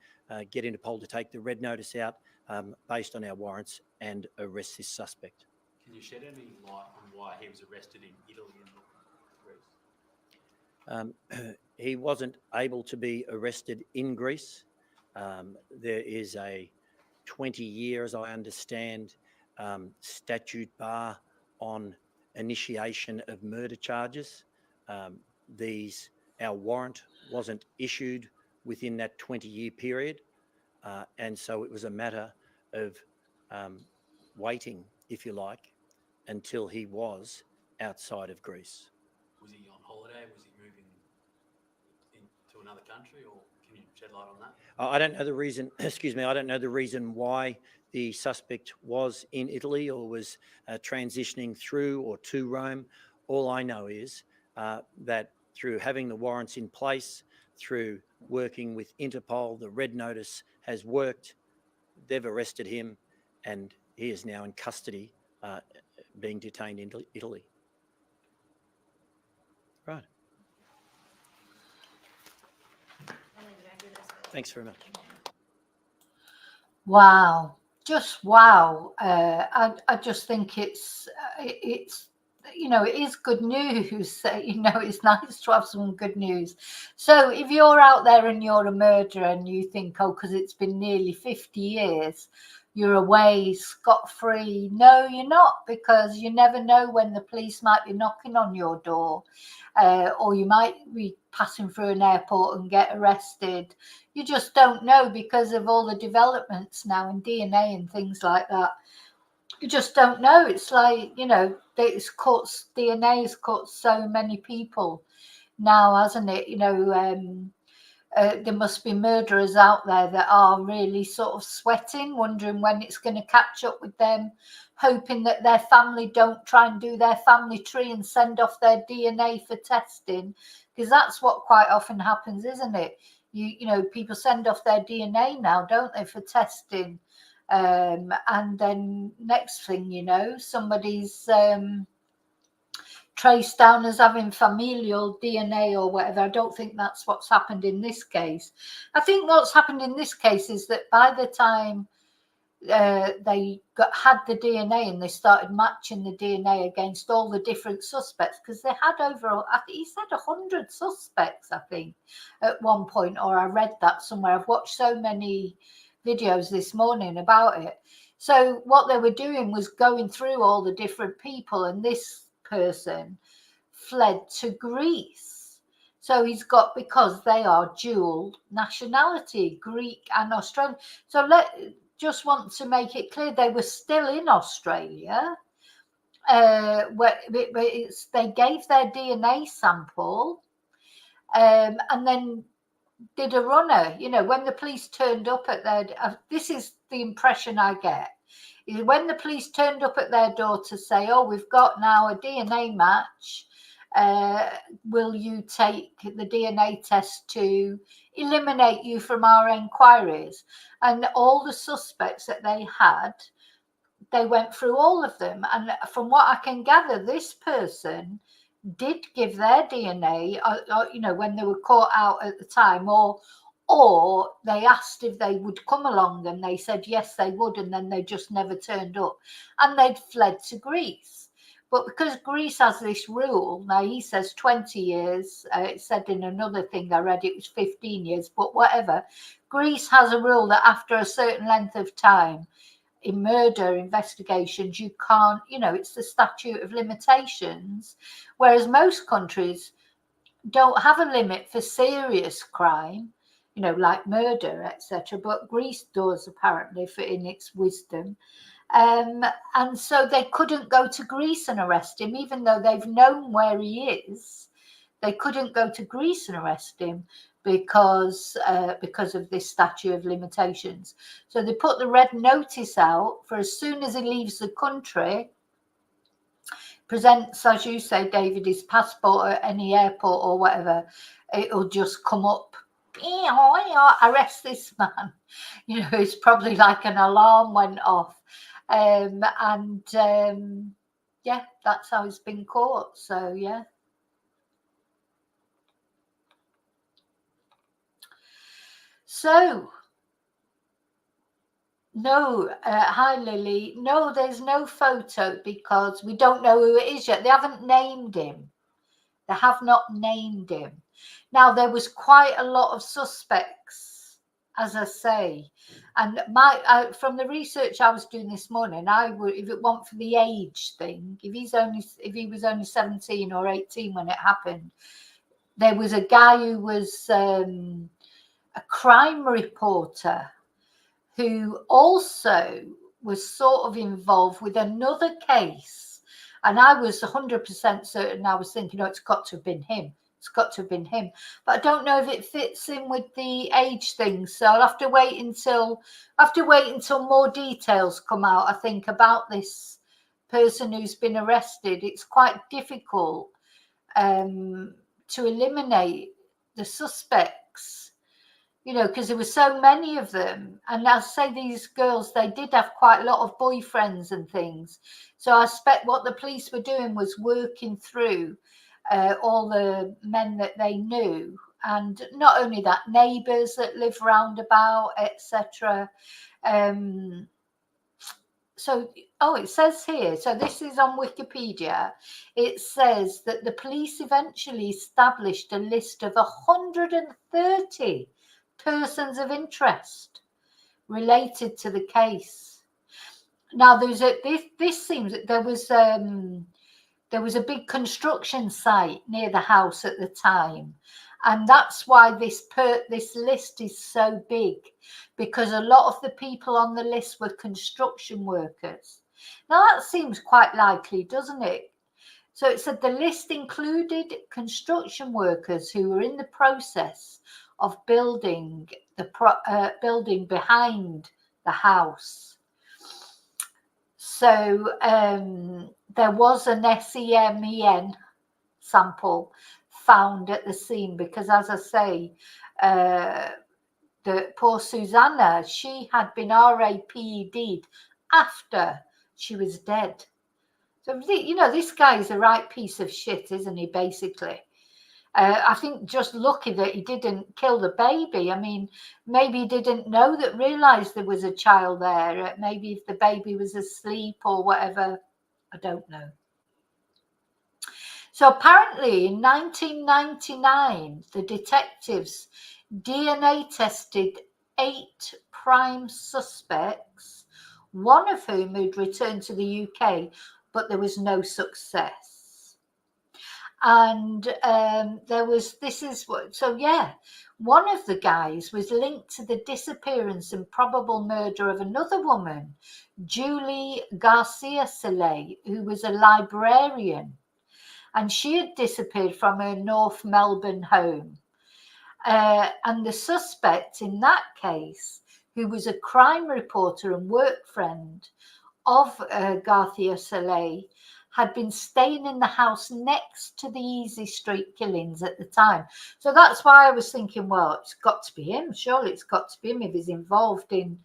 get Interpol to take the red notice out based on our warrants and arrest this suspect. Can you shed any light on why he was arrested in Italy and Greece? He wasn't able to be arrested in Greece. There is a 20-year, as I understand, statute bar on initiation of murder charges. our warrant wasn't issued within that 20-year period. And so it was a matter of waiting, if you like, until he was outside of Greece. Was he on holiday? Was he moving to another country, or can you shed light on that? I don't know the reason, excuse me, I don't know the reason why the suspect was in Italy or was transitioning through or to Rome. All I know is that through having the warrants in place, through working with Interpol, the red notice has worked. They've arrested him and he is now in custody, being detained in Italy. Right. Thanks very much. Wow, just wow. I just think it's it is good news. It's nice to have some good news. So if you're out there and you're a murderer and you think, oh, because it's been nearly 50 years, you're away scot-free. No, you're not, because you never know when the police might be knocking on your door, or you might be passing through an airport and get arrested. You just don't know because of all the developments now in DNA and things like that. You just don't know. It's like, DNA has caught so many people now, hasn't it? There must be murderers out there that are really sort of sweating, wondering when it's going to catch up with them, hoping that their family don't try and do their family tree and send off their DNA for testing, because that's what quite often happens, isn't it? People send off their DNA now, don't they, for testing? And then next thing you know, somebody's traced down as having familial DNA or whatever. I don't think that's what's happened in this case. I think what's happened in this case is that by the time they had the DNA and they started matching the DNA against all the different suspects, because they had he said 100 suspects, I think, at one point, or I read that somewhere. I've watched so many videos this morning about it. So what they were doing was going through all the different people, and this person fled to Greece. So he's got, because they are dual nationality, Greek and Australian. So just want to make it clear, they were still in Australia. They gave their DNA sample, and then did a runner. When the police turned up at their, this is the impression I get, is when the police turned up at their door to say, oh, we've got now a DNA match, will you take the DNA test to eliminate you from our inquiries? And all the suspects that they had, they went through all of them, and from what I can gather, this person did give their DNA, when they were caught out at the time, or they asked if they would come along and they said yes they would, and then they just never turned up and they'd fled to Greece. But because Greece has this rule, now he says 20 years, it said in another thing I read it was 15 years, but whatever. Greece has a rule that after a certain length of time in murder investigations, you can't, it's the statute of limitations, whereas most countries don't have a limit for serious crime, like murder, etc. But Greece does, apparently, in its wisdom. And so they couldn't go to Greece and arrest him, even though they've known where he is. They couldn't go to Greece and arrest him because of this statute of limitations. So they put the red notice out for as soon as he leaves the country, presents, as you say, David, his passport at any airport or whatever, it'll just come up, arrest this man. It's probably like an alarm went off. Yeah, that's how he's been caught. So, yeah. So, no, hi Lily. No, there's no photo because we don't know who it is yet. They haven't named him. They have not named him. Now, there was quite a lot of suspects as I say, and from the research I was doing this morning, I would, if it weren't for the age thing, if he was only 17 or 18 when it happened, there was a guy who was a crime reporter who also was sort of involved with another case, and I was 100% certain. I was thinking, oh, it's got to have been him. It's got to have been him. But I don't know if it fits in with the age thing. So I'll have to wait until more details come out, I think, about this person who's been arrested. It's quite difficult to eliminate the suspects, you know, because there were so many of them. And I'll say these girls, they did have quite a lot of boyfriends and things. So I expect what the police were doing was working through all the men that they knew, and not only that, neighbours that live round about, etc. So, it says here, so this is on Wikipedia, it says that the police eventually established a list of 130 persons of interest related to the case. Now, this seems that there was a big construction site near the house at the time, and that's why this list is so big, because a lot of the people on the list were construction workers. Now that seems quite likely, doesn't it? So it said the list included construction workers who were in the process of building the building behind the house. So there was an SEMEN sample found at the scene, because, as I say, the poor Suzanne, she had been RAPD'd after she was dead. So, you know, this guy is a right piece of shit, isn't he, basically? I think just lucky that he didn't kill the baby. I mean, maybe he didn't realise there was a child there. Maybe if the baby was asleep or whatever, I don't know. So apparently in 1999, the detectives DNA tested 8 prime suspects, one of whom had returned to the UK, but there was no success. And one of the guys was linked to the disappearance and probable murder of another woman, Julie Garcia-Soleil, who was a librarian, and she had disappeared from her North Melbourne home. And the suspect in that case, who was a crime reporter and work friend of Garcia-Soleil, had been staying in the house next to the Easey Street killings at the time. So that's why I was thinking, well, it's got to be him. Surely it's got to be him if he's involved in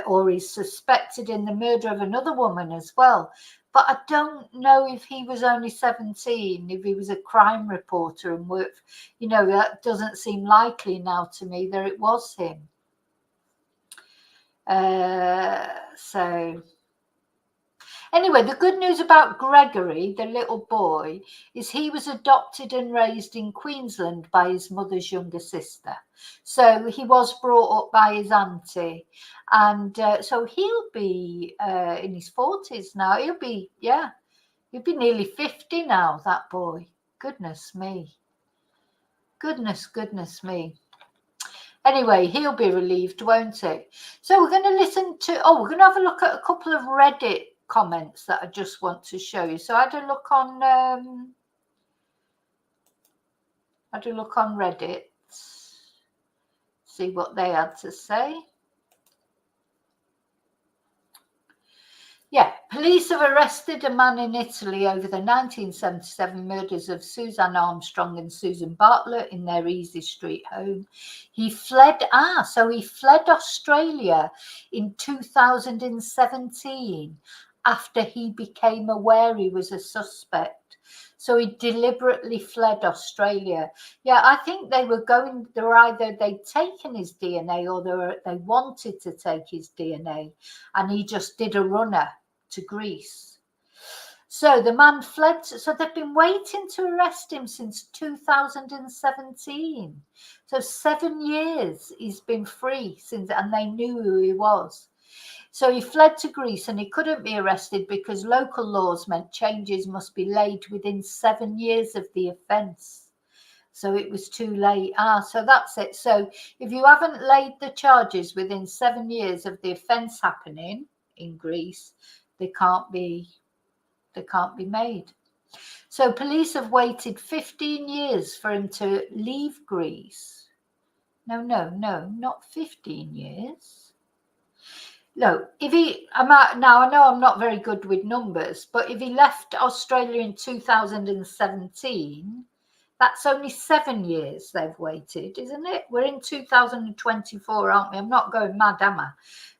or he's suspected in the murder of another woman as well. But I don't know if he was only 17, if he was a crime reporter and worked, you know, that doesn't seem likely now to me that it was him. So anyway, the good news about Gregory, the little boy, is he was adopted and raised in Queensland by his mother's younger sister. So he was brought up by his auntie. And so he'll be in his 40s now. He'll be nearly 50 now, that boy. Goodness me. Goodness me. Anyway, he'll be relieved, won't he? So we're going to we're going to have a look at a couple of Reddit comments that I just want to show you. So I had a look on Reddit, see what they had to say. Yeah, police have arrested a man in Italy over the 1977 murders of Suzanne Armstrong and Susan Bartlett in their Easey Street home. He fled Australia in 2017 after he became aware he was a suspect. So he deliberately fled Australia. Yeah, I think they'd taken his DNA or they wanted to take his DNA, and he just did a runner to Greece. So the man fled. So they've been waiting to arrest him since 2017. So 7 years he's been free since, and they knew who he was. So he fled to Greece and he couldn't be arrested because local laws meant changes must be laid within 7 years of the offence. So it was too late. So that's it. So if you haven't laid the charges within 7 years of the offence happening in Greece, they can't be made. So police have waited 15 years for him to leave Greece. No, not 15 years. No, if he, now I know I'm not very good with numbers, but if he left Australia in 2017, that's only 7 years they've waited, isn't it? We're in 2024, aren't we? I'm not going mad, am I?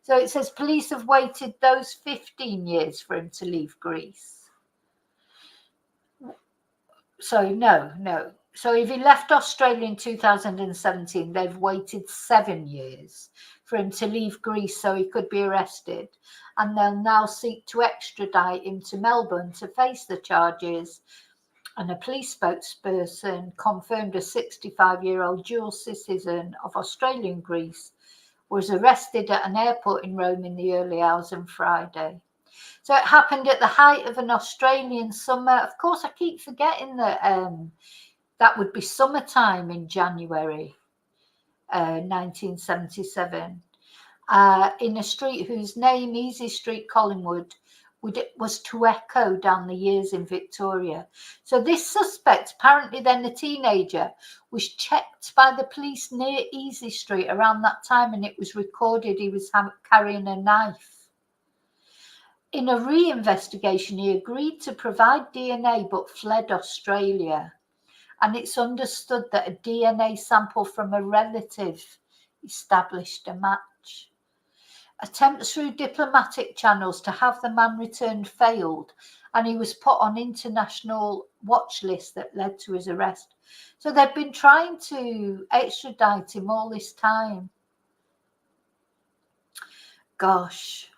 So it says police have waited those 15 years for him to leave Greece. So no. So if he left Australia in 2017, they've waited 7 years for him to leave Greece so he could be arrested. And they'll now seek to extradite him to Melbourne to face the charges. And a police spokesperson confirmed a 65-year-old dual citizen of Australia and Greece was arrested at an airport in Rome in the early hours on Friday. So it happened at the height of an Australian summer. Of course, I keep forgetting that that would be summertime in January 1977, in a street whose name, Easey Street, Collingwood, was to echo down the years in Victoria. So this suspect, apparently then a teenager, was checked by the police near Easey Street around that time, and it was recorded he was carrying a knife. In a re-investigation, he agreed to provide DNA but fled Australia. And it's understood that a DNA sample from a relative established a match. Attempts through diplomatic channels to have the man returned failed, and he was put on international watch list that led to his arrest. So they've been trying to extradite him all this time. Gosh.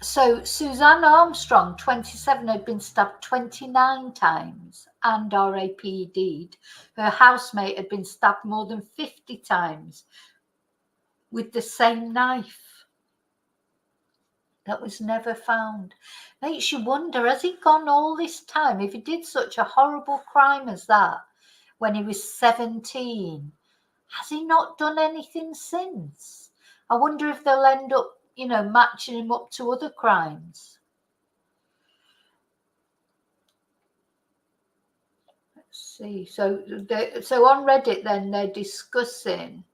So Suzanne Armstrong, 27, had been stabbed 29 times and RAPD'd. Her housemate had been stabbed more than 50 times with the same knife. That was never found. Makes you wonder, has he gone all this time? If he did such a horrible crime as that when he was 17, has he not done anything since? I wonder if they'll end up, matching him up to other crimes. Let's see. So on Reddit, then they're discussing,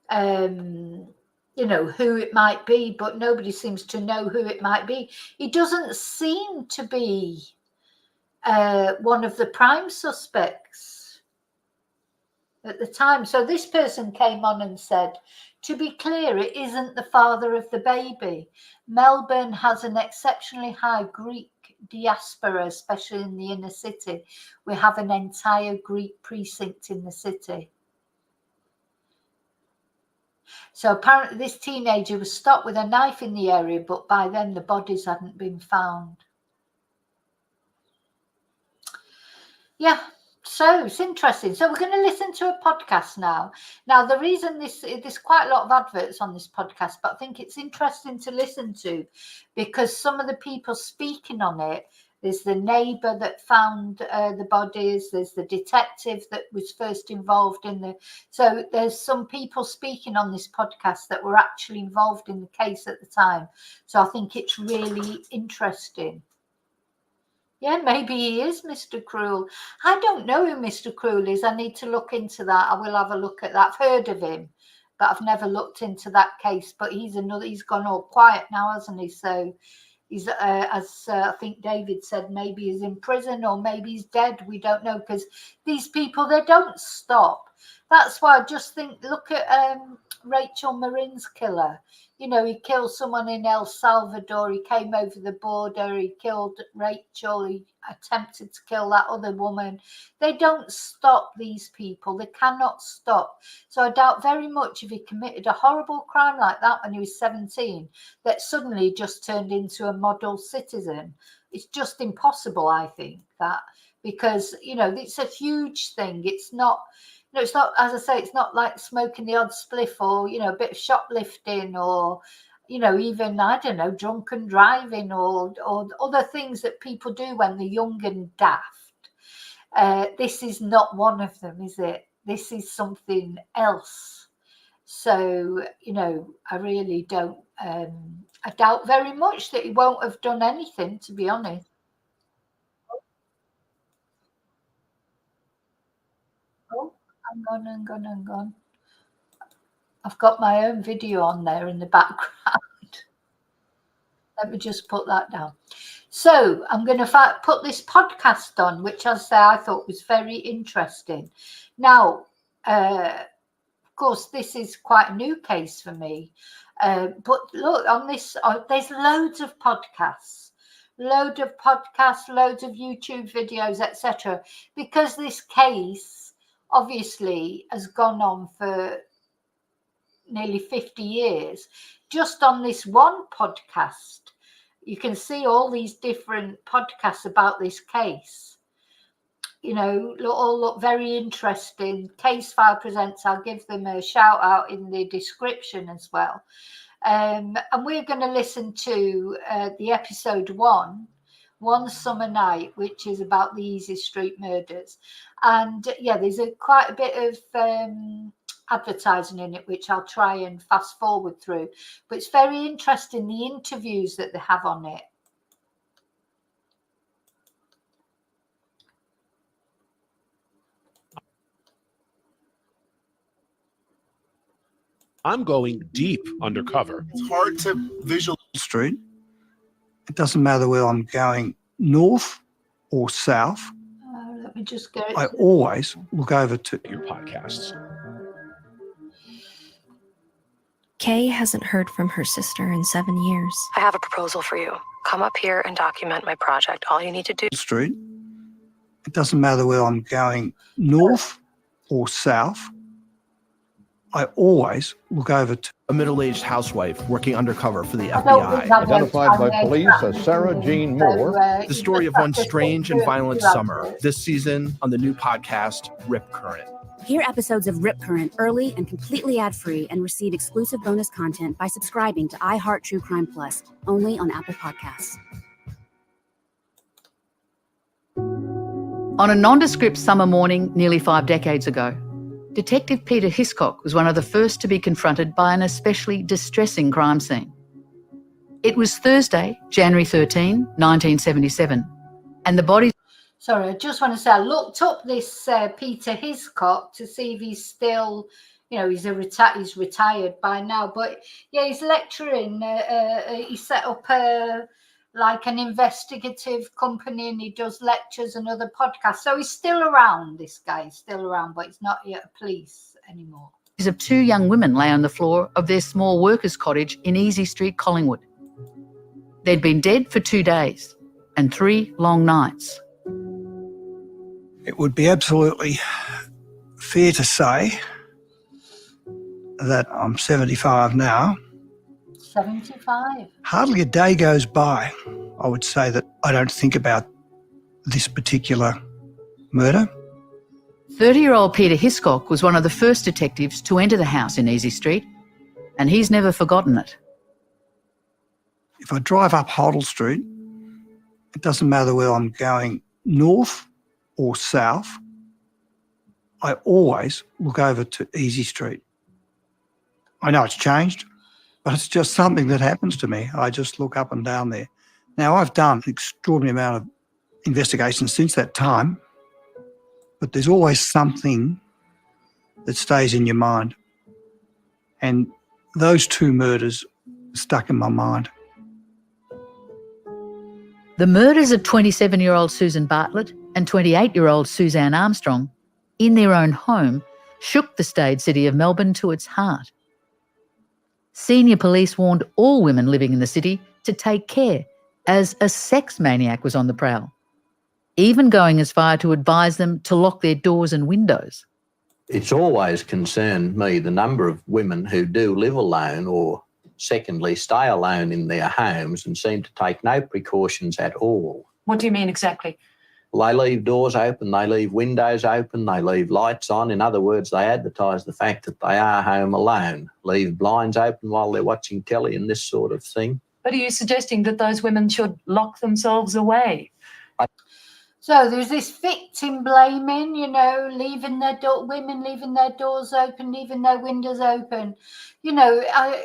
who it might be, but nobody seems to know who it might be. He doesn't seem to be one of the prime suspects at the time. So this person came on and said, to be clear, it isn't the father of the baby. Melbourne has an exceptionally high Greek diaspora, especially in the inner city. We have an entire Greek precinct in the city. So apparently this teenager was stopped with a knife in the area, but by then the bodies hadn't been found. Yeah. So it's interesting. So we're going to listen to a podcast now. Now, the reason there's quite a lot of adverts on this podcast, but I think it's interesting to listen to because some of the people speaking on it, there's the neighbour that found the bodies, there's the detective that was first involved in so there's some people speaking on this podcast that were actually involved in the case at the time. So I think it's really interesting. Yeah, maybe he is Mr. Cruel. I don't know who Mr. Cruel is. I need to look into that. I will have a look at that. I've heard of him, but I've never looked into that case. But he's gone all quiet now, hasn't he? So he's, as I think David said, maybe he's in prison or maybe he's dead. We don't know, because these people, they don't stop That's why I just think, look at Rachel Marin's killer. You know, he killed someone in El Salvador. He came over the border. He killed Rachel. He attempted to kill that other woman. They don't stop, these people. They cannot stop. So I doubt very much if he committed a horrible crime like that when he was 17, that suddenly just turned into a model citizen. It's just impossible, I think, that, because, you know, it's a huge thing. It's not, you know, it's not, as I say, it's not like smoking the odd spliff or, you know, a bit of shoplifting or, you know, even, I don't know, drunken driving or other things that people do when they're young and daft. This is not one of them, is it? This is something else. So, you know, I really don't, I doubt very much that he won't have done anything, to be honest. Oh, hang on. I've got my own video on there in the background. Let me just put that down. So I'm going to put this podcast on, which I thought was very interesting. Now, of course, this is quite a new case for me. But look, on this, there's loads of podcasts, loads of YouTube videos, etc. Because this case obviously has gone on for nearly 50 years. Just on this one podcast, you can see all these different podcasts about this case. You know, all look very interesting. Case File Presents, I'll give them a shout out in the description as well. And we're going to listen to the episode one summer night, which is about the Easey Street murders. And yeah, there's quite a bit of advertising in it, which I'll try and fast forward through. But it's very interesting, the interviews that they have on it. I'm going deep undercover. It's hard to visualize Street. It doesn't matter whether I'm going north or south. Let me just get it. I always look over to Your podcasts. Kay hasn't heard from her sister in 7 years. I have a proposal for you. Come up here and document my project. All you need to do. Street. It doesn't matter whether I'm going north or south. I always look over to a middle-aged housewife working undercover for the I don't think FBI. I've Identified by ever police found as Sarah Jean Moore. The story of one strange and violent summer. This season on the new podcast, Rip Current. Hear episodes of Rip Current early and completely ad-free and receive exclusive bonus content by subscribing to iHeart True Crime Plus, only on Apple Podcasts. On a nondescript summer morning nearly 5 decades ago, Detective Peter Hiscock was one of the first to be confronted by an especially distressing crime scene. It was Thursday, January 13, 1977, and the body... Sorry, I just want to say I looked up this Peter Hiscock to see if he's still, you know, he's retired by now. But yeah, he's lecturing. He set up like an investigative company, and he does lectures and other podcasts. So he's still around. This guy is still around, but he's not yet a police anymore. Of 2 young women lay on the floor of their small workers' cottage in Easey Street, Collingwood. They'd been dead for 2 days and 3 long nights. It would be absolutely fair to say that I'm 75 now. 75. Hardly a day goes by, I would say, that I don't think about this particular murder. 30-year-old Peter Hiscock was one of the first detectives to enter the house in Easey Street, and he's never forgotten it. If I drive up Hoddle Street, it doesn't matter whether I'm going north or south, I always look over to Easey Street. I know it's changed, but it's just something that happens to me. I just look up and down there. Now, I've done an extraordinary amount of investigation since that time, but there's always something that stays in your mind. And those 2 murders stuck in my mind. The murders of 27-year-old Susan Bartlett and 28-year-old Suzanne Armstrong in their own home shook the staid city of Melbourne to its heart. Senior police warned all women living in the city to take care, as a sex maniac was on the prowl, even going as far to advise them to lock their doors and windows. It's always concerned me the number of women who do live alone or, secondly, stay alone in their homes and seem to take no precautions at all. What do you mean exactly? They leave doors open, they leave windows open, they leave lights on. In other words, they advertise the fact that they are home alone, leave blinds open while they're watching telly and this sort of thing. But are you suggesting that those women should lock themselves away? So there's this victim blaming, women leaving their doors open, leaving their windows open. That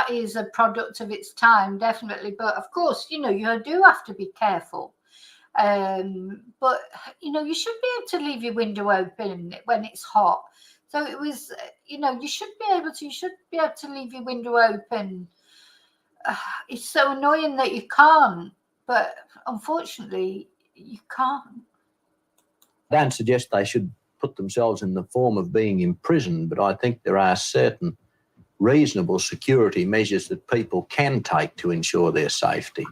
is a product of its time, definitely. But of course, you do have to be careful. But you should be able to leave your window open when it's hot. So it was, you should be able to leave your window open. It's so annoying that you can't, but unfortunately you can't. I don't suggest they should put themselves in the form of being imprisoned, but I think there are certain reasonable security measures that people can take to ensure their safety.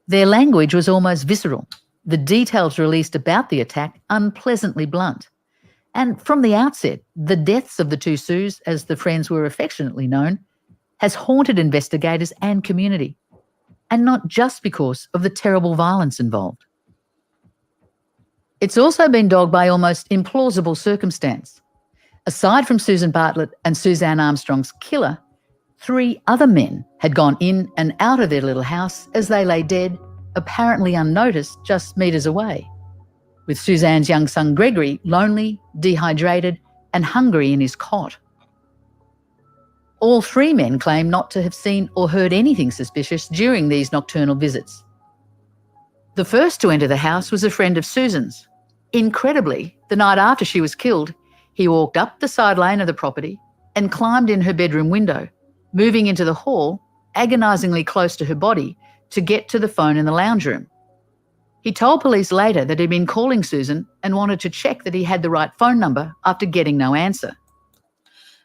Their language was almost visceral, the details released about the attack unpleasantly blunt. And from the outset, the deaths of the two Sues, as the friends were affectionately known, has haunted investigators and community, and not just because of the terrible violence involved. It's also been dogged by almost implausible circumstance. Aside from Susan Bartlett and Suzanne Armstrong's killer, 3 other men had gone in and out of their little house as they lay dead, apparently unnoticed, just metres away, with Suzanne's young son Gregory lonely, dehydrated and hungry in his cot. All 3 men claim not to have seen or heard anything suspicious during these nocturnal visits. The first to enter the house was a friend of Susan's. Incredibly, the night after she was killed, he walked up the side lane of the property and climbed in her bedroom window, moving into the hall, agonisingly close to her body, to get to the phone in the lounge room. He told police later that he'd been calling Susan and wanted to check that he had the right phone number after getting no answer.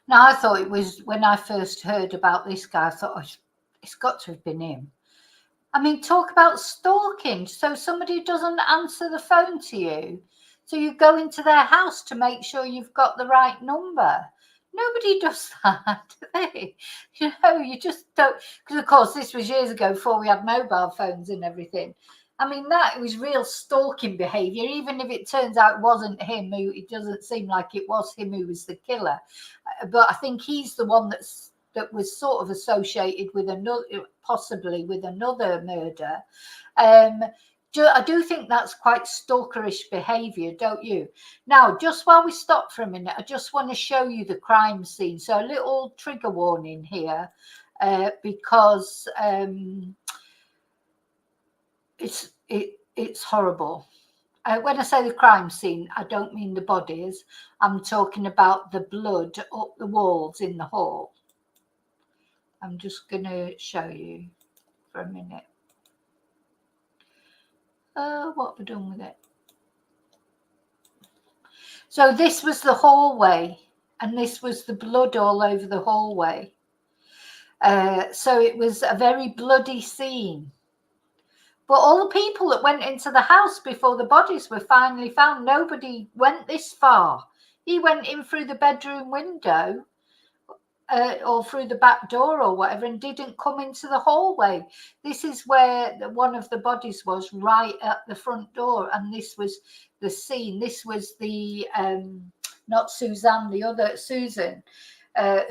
Now, I thought it was, when I first heard about this guy, I thought, oh, it's got to have been him. I mean, talk about stalking. So somebody doesn't answer the phone to you, so you go into their house to make sure you've got the right number. Nobody does that, do they? You just don't. Because, of course, this was years ago before we had mobile phones and everything. I mean, that was real stalking behaviour, even if it turns out it wasn't him. It doesn't seem like it was him who was the killer. But I think he's the one that was sort of associated with another, possibly with another murder. I do think that's quite stalkerish behaviour, don't you? Now, just while we stop for a minute, I just want to show you the crime scene. So a little trigger warning here, because it's horrible. When I say the crime scene, I don't mean the bodies. I'm talking about the blood up the walls in the hall. I'm just going to show you for a minute. What have I done with it? So this was the hallway, and this was the blood all over the hallway. So it was a very bloody scene. But all the people that went into the house before the bodies were finally found, nobody went this far. He went in through the bedroom window or through the back door or whatever, and didn't come into the hallway. This is where one of the bodies was, right at the front door, and this was the scene. This was the not Suzanne, the other Susan,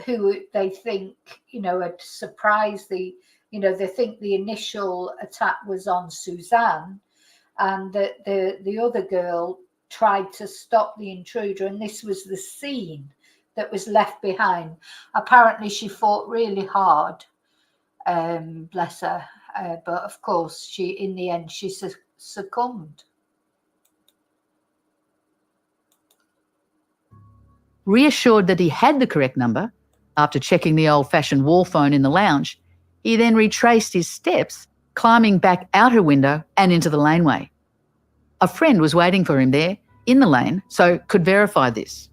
who they think had surprised the. They think the initial attack was on Suzanne, and that the other girl tried to stop the intruder, and this was the scene that was left behind. Apparently she fought really hard, bless her, but of course in the end she succumbed. Reassured that he had the correct number, after checking the old-fashioned wall phone in the lounge, he then retraced his steps, climbing back out her window and into the laneway. A friend was waiting for him there, in the lane, so could verify this.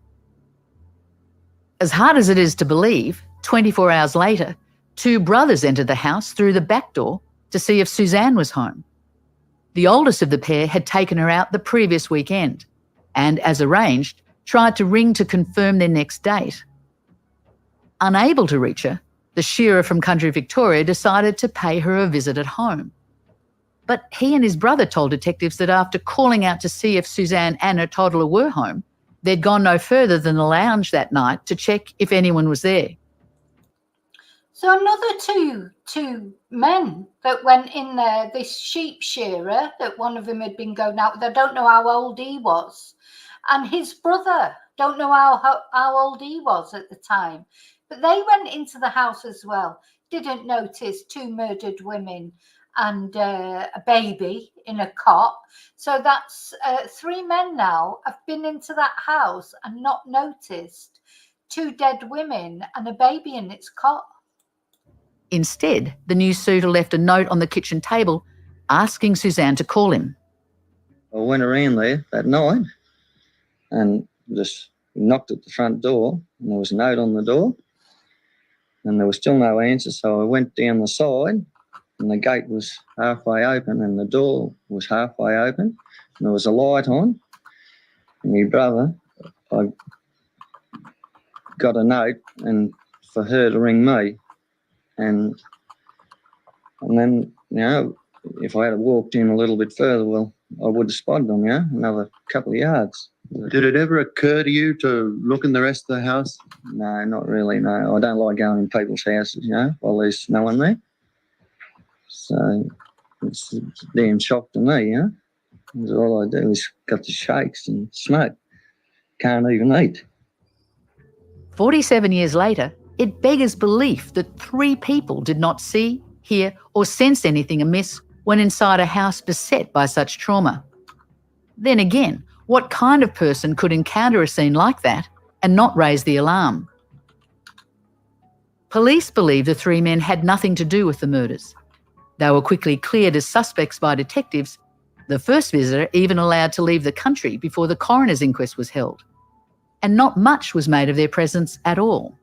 As hard as it is to believe, 24 hours later, 2 brothers entered the house through the back door to see if Suzanne was home. The oldest of the pair had taken her out the previous weekend and, as arranged, tried to ring to confirm their next date. Unable to reach her, the shearer from country Victoria decided to pay her a visit at home. But he and his brother told detectives that after calling out to see if Suzanne and her toddler were home, they'd gone no further than the lounge that night to check if anyone was there. So another two men that went in there, this sheep shearer, that one of them had been going out with, I don't know how old he was, and his brother, don't know how old he was at the time, but they went into the house as well, didn't notice 2 murdered women and a baby in a cot. So that's 3 men now have been into that house and not noticed 2 dead women and a baby in its cot. Instead, the new suitor left a note on the kitchen table asking Suzanne to call him. I went around there that night and just knocked at the front door, and there was a note on the door and there was still no answer. So I went down the side and the gate was halfway open and the door was halfway open and there was a light on. And my brother, I got a note and for her to ring me. And then, you know, if I had walked in a little bit further, well, I would have spotted them, you know, another couple of yards. Did it ever occur to you to look in the rest of the house? No, not really, no. I don't like going in people's houses, you know, while there's no one there. So it's a damn shock to me, you know. Because all I do is got the shakes and smoke. Can't even eat. 47 years later, it beggars belief that 3 people did not see, hear or sense anything amiss when inside a house beset by such trauma. Then again, what kind of person could encounter a scene like that and not raise the alarm? Police believe the 3 men had nothing to do with the murders. They were quickly cleared as suspects by detectives, the first visitor even allowed to leave the country before the coroner's inquest was held. And not much was made of their presence at all.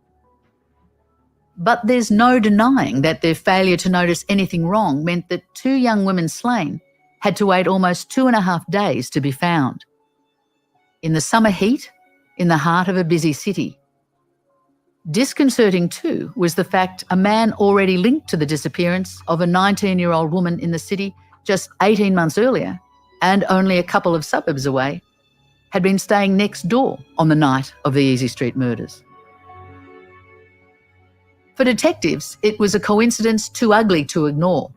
But there's no denying that their failure to notice anything wrong meant that 2 young women slain had to wait almost 2.5 days to be found. In the summer heat, in the heart of a busy city. Disconcerting too was the fact a man already linked to the disappearance of a 19-year-old woman in the city just 18 months earlier and only a couple of suburbs away had been staying next door on the night of the Easey Street murders. For detectives, it was a coincidence too ugly to ignore.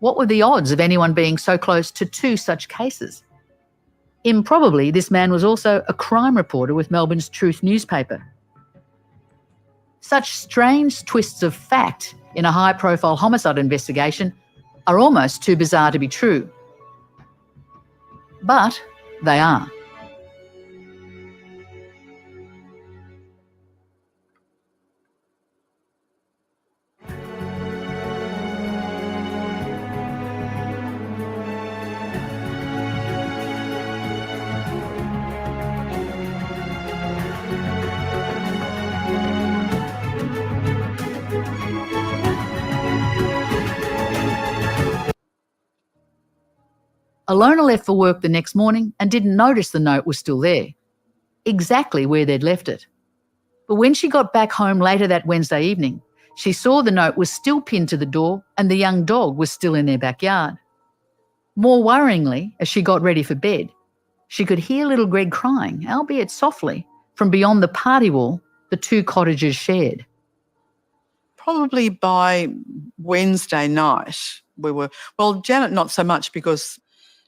What were the odds of anyone being so close to 2 such cases? Improbably, this man was also a crime reporter with Melbourne's Truth newspaper. Such strange twists of fact in a high-profile homicide investigation are almost too bizarre to be true. But they are. Alona left for work the next morning and didn't notice the note was still there, exactly where they'd left it. But when she got back home later that Wednesday evening, she saw the note was still pinned to the door and the young dog was still in their backyard. More worryingly, as she got ready for bed, she could hear little Greg crying, albeit softly, from beyond the party wall the 2 cottages shared. Probably by Wednesday night, Janet not so much because...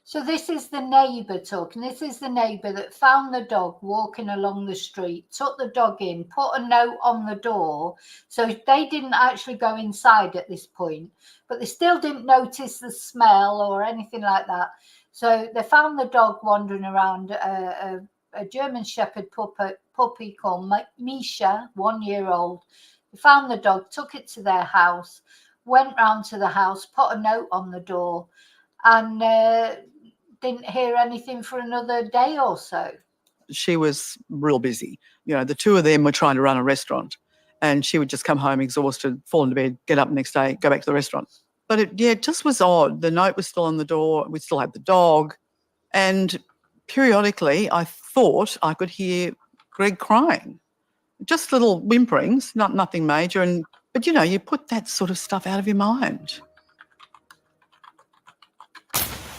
So this is the neighbour talking. This is the neighbour that found the dog walking along the street, took the dog in, put a note on the door. So they didn't actually go inside at this point, but they still didn't notice the smell or anything like that. So they found the dog wandering around, a German Shepherd puppy called Misha, 1-year-old. They found the dog, took it to their house, went round to the house, put a note on the door, and didn't hear anything for another day or so. She was real busy. The two of them were trying to run a restaurant, and she would just come home exhausted, fall into bed, get up next day, go back to the restaurant. But it just was odd. The note was still on the door. We still had the dog. And periodically I thought I could hear Greg crying. Just little whimperings, nothing major. But you put that sort of stuff out of your mind.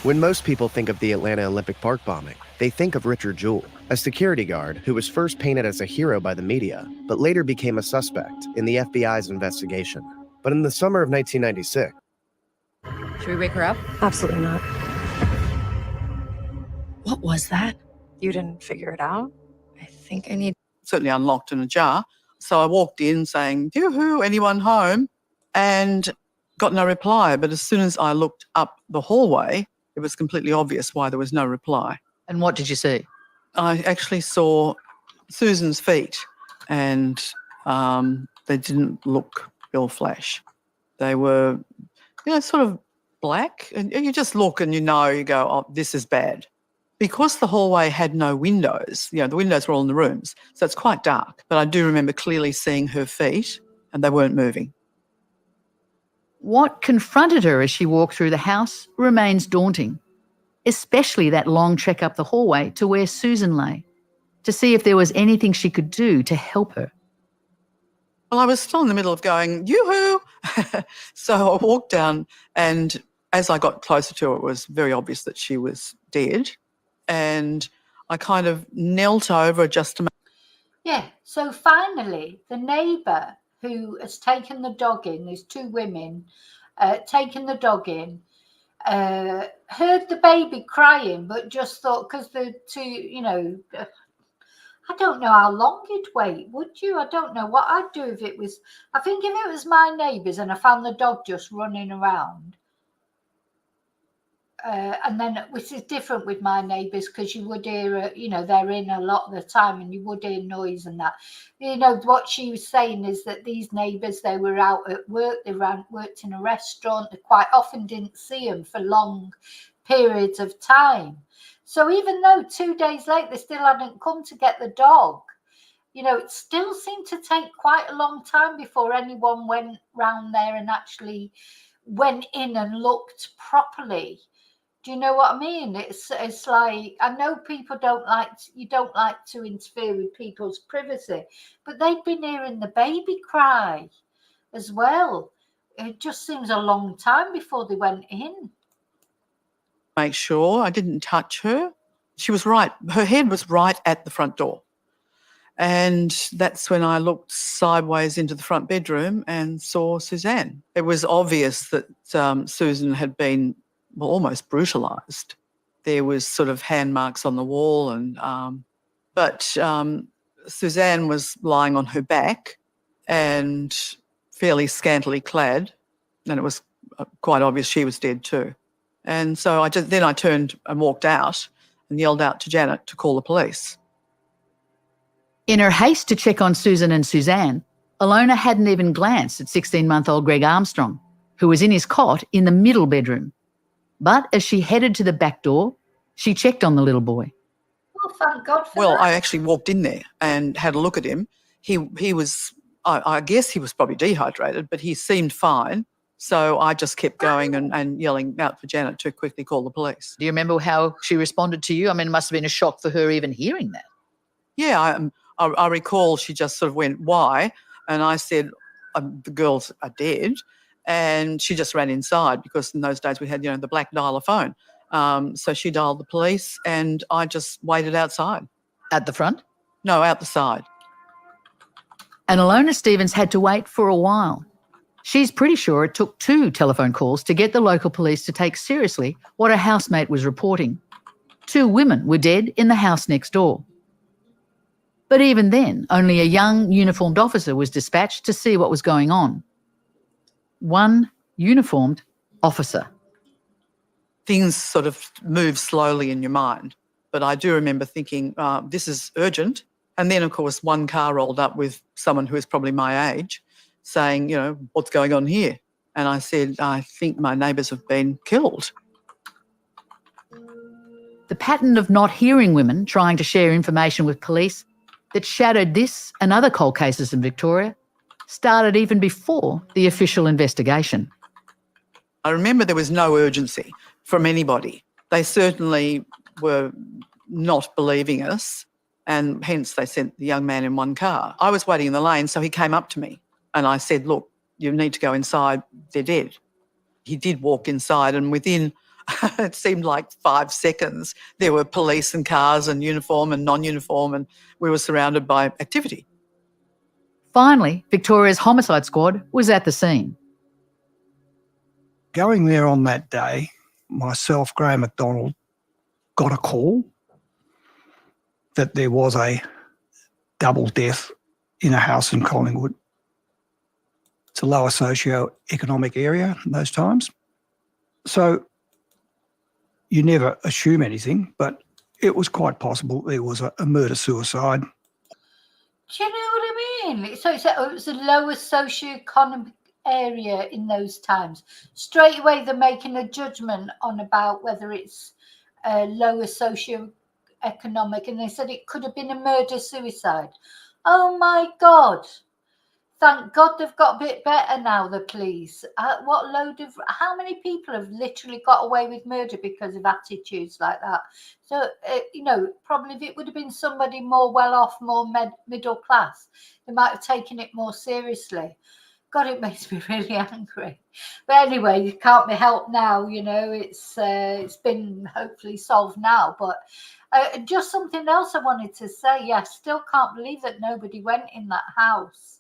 When most people think of the Atlanta Olympic Park bombing, they think of Richard Jewell, a security guard who was first painted as a hero by the media, but later became a suspect in the FBI's investigation. But in the summer of 1996... Should we wake her up? Absolutely not. What was that? You didn't figure it out? I think I need... Certainly unlocked and ajar. So I walked in saying, "Yoo-hoo, anyone home?" And got no reply. But as soon as I looked up the hallway, it was completely obvious why there was no reply. And what did you see? I actually saw Susan's feet, and they didn't look real flash. They were, sort of black. And you just look and you go, oh, this is bad. Because the hallway had no windows, the windows were all in the rooms, so it's quite dark. But I do remember clearly seeing her feet, and they weren't moving. What confronted her as she walked through the house remains daunting, especially that long trek up the hallway to where Susan lay, to see if there was anything she could do to help her. Well, I was still in the middle of going, yoo-hoo! So I walked down, and as I got closer to her, it was very obvious that she was dead. And I kind of knelt over just to make... Yeah, so finally the neighbour who has taken the dog in, there's two women taking the dog in, heard the baby crying, but just thought, because the two, I don't know how long you'd wait, would you? I don't know what I'd do if it was, I think if it was my neighbours and I found the dog just running around, and then, which is different with my neighbours, because you would hear, they're in a lot of the time, and you would hear noise and that. What she was saying is that these neighbours, they were out at work, they worked in a restaurant, they quite often didn't see them for long periods of time. So even though 2 days later they still hadn't come to get the dog, it still seemed to take quite a long time before anyone went round there and actually went in and looked properly. Do you know what I mean? It's like, I know people you don't like to interfere with people's privacy, but they'd been hearing the baby cry as well. It just seems a long time before they went in. Make sure I didn't touch her. She was right. Her head was right at the front door. And that's when I looked sideways into the front bedroom and saw Suzanne. It was obvious that Susan had been almost brutalised. There was sort of hand marks on the wall, but Suzanne was lying on her back and fairly scantily clad, and it was quite obvious she was dead too. And so I turned and walked out and yelled out to Janet to call the police. In her haste to check on Susan and Suzanne, Alona hadn't even glanced at 16-month-old Greg Armstrong, who was in his cot in the middle bedroom. But as she headed to the back door, she checked on the little boy. Oh, thank God for Well, that. I actually walked in there and had a look at him. He was, I guess he was probably dehydrated, but he seemed fine. So I just kept going and yelling out for Janet to quickly call the police. Do you remember how she responded to you? I mean, it must have been a shock for her even hearing that. Yeah, I recall she just sort of went, "Why?" And I said, "The girls are dead." And she just ran inside, because in those days we had, the black dialer phone. So she dialed the police, and I just waited outside. At the front? No, out the side. And Alona Stevens had to wait for a while. She's pretty sure it took 2 telephone calls to get the local police to take seriously what a housemate was reporting. 2 women were dead in the house next door. But even then, only a young uniformed officer was dispatched to see what was going on. One uniformed officer. Things sort of move slowly in your mind. But I do remember thinking, this is urgent. And then, of course, one car rolled up with someone who is probably my age saying, what's going on here? And I said, I think my neighbours have been killed. The pattern of not hearing women trying to share information with police that shadowed this and other cold cases in Victoria started even before the official investigation. I remember there was no urgency from anybody. They certainly were not believing us, and hence they sent the young man in one car. I was waiting in the lane, so he came up to me and I said, look, you need to go inside, they're dead. He did walk inside, and within, it seemed like 5 seconds, there were police and cars and uniform and non-uniform, and we were surrounded by activity. Finally, Victoria's homicide squad was at the scene. Going there on that day, myself, Graham McDonald, got a call that there was a double death in a house in Collingwood. It's a lower socio-economic area in those times. So you never assume anything, but it was quite possible there was a murder-suicide. Do you know what I mean? So it was a lower socio-economic area in those times. Straight away they're making a judgment on about whether it's a lower socio-economic, and they said it could have been a murder-suicide. Oh my God. Thank God they've got a bit better now, the police. How many people have literally got away with murder because of attitudes like that? So, probably if it would have been somebody more well-off, more middle class, they might have taken it more seriously. God, it makes me really angry. But anyway, it can't be helped now, it's been hopefully solved now. But just something else I wanted to say. I still can't believe that nobody went in that house.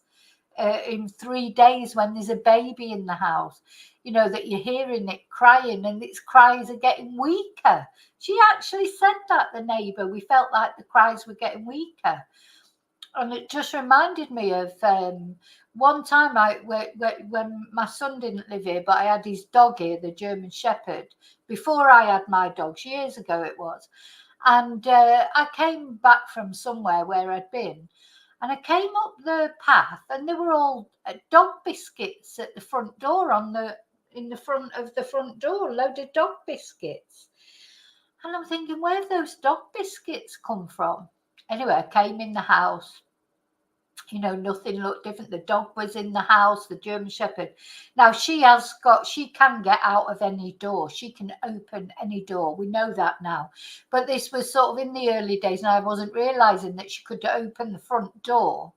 In 3 days when there's a baby in the house, that you're hearing it crying and its cries are getting weaker. She actually said that, the neighbour. We felt like the cries were getting weaker. And it just reminded me of one time when my son didn't live here, but I had his dog here, the German Shepherd, before I had my dogs, years ago it was. And I came back from somewhere where I'd been. And I came up the path, and there were all dog biscuits at the front door, in the front of the front door, a load of dog biscuits. And I'm thinking, where have those dog biscuits come from? Anyway, I came in the house. Nothing looked different. The dog was in the house, the German Shepherd. Now, she can get out of any door. She can open any door. We know that now. But this was sort of in the early days, and I wasn't realising that she could open the front door.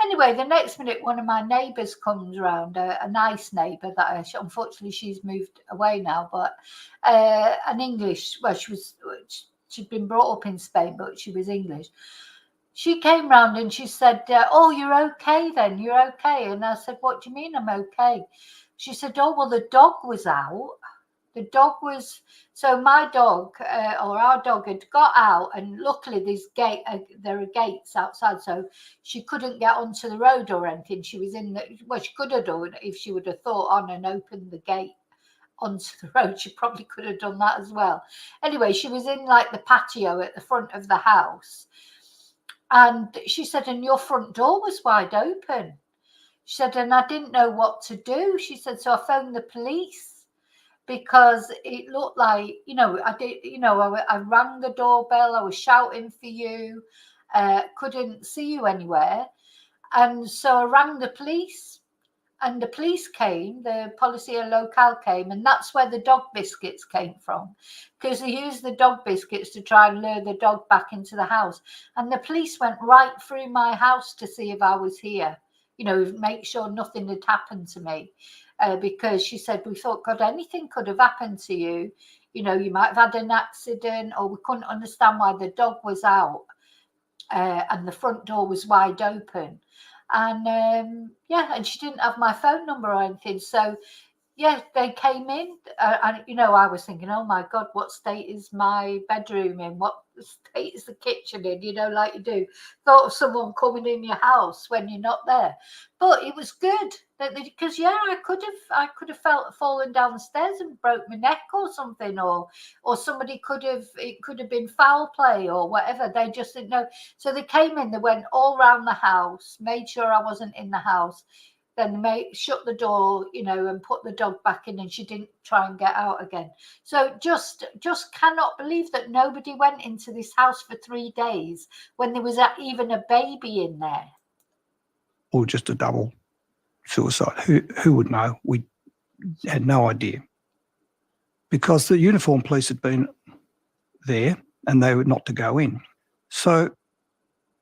Anyway, the next minute, one of my neighbours comes round, a nice neighbour that unfortunately she's moved away now, but an English, she'd been brought up in Spain, but she was English. She came round and she said, oh, you're okay then, you're okay. And I said, what do you mean I'm okay? She said, oh, well, the dog was out. So my dog, or our dog, had got out, and luckily there are gates outside, so she couldn't get onto the road or anything. She was she could have done if she would have thought on and opened the gate onto the road. She probably could have done that as well. Anyway, she was in like the patio at the front of the house. And she said, and your front door was wide open. She said, and I didn't know what to do. She said, so I phoned the police because it looked like, I rang the doorbell. I was shouting for you, couldn't see you anywhere. And so I rang the police, and the police came, the Policia Local came, and that's where the dog biscuits came from, because they used the dog biscuits to try and lure the dog back into the house. And the police went right through my house to see if I was here, make sure nothing had happened to me, because she said, we thought, God, anything could have happened to you. You might have had an accident, or we couldn't understand why the dog was out and the front door was wide open. And and she didn't have my phone number or anything. So they came in, and I was thinking, oh my God, what state is my bedroom in? What state is the kitchen in? Like you do. Thought of someone coming in your house when you're not there. But it was good because I could have fallen down the stairs and broke my neck or something, or somebody it could have been foul play or whatever. They just didn't know. So they came in, they went all around the house, made sure I wasn't in the house, then shut the door, and put the dog back in, and she didn't try and get out again. So just cannot believe that nobody went into this house for 3 days when there was even a baby in there. Or just a double suicide. Who would know? We had no idea. Because the uniformed police had been there and they were not to go in. So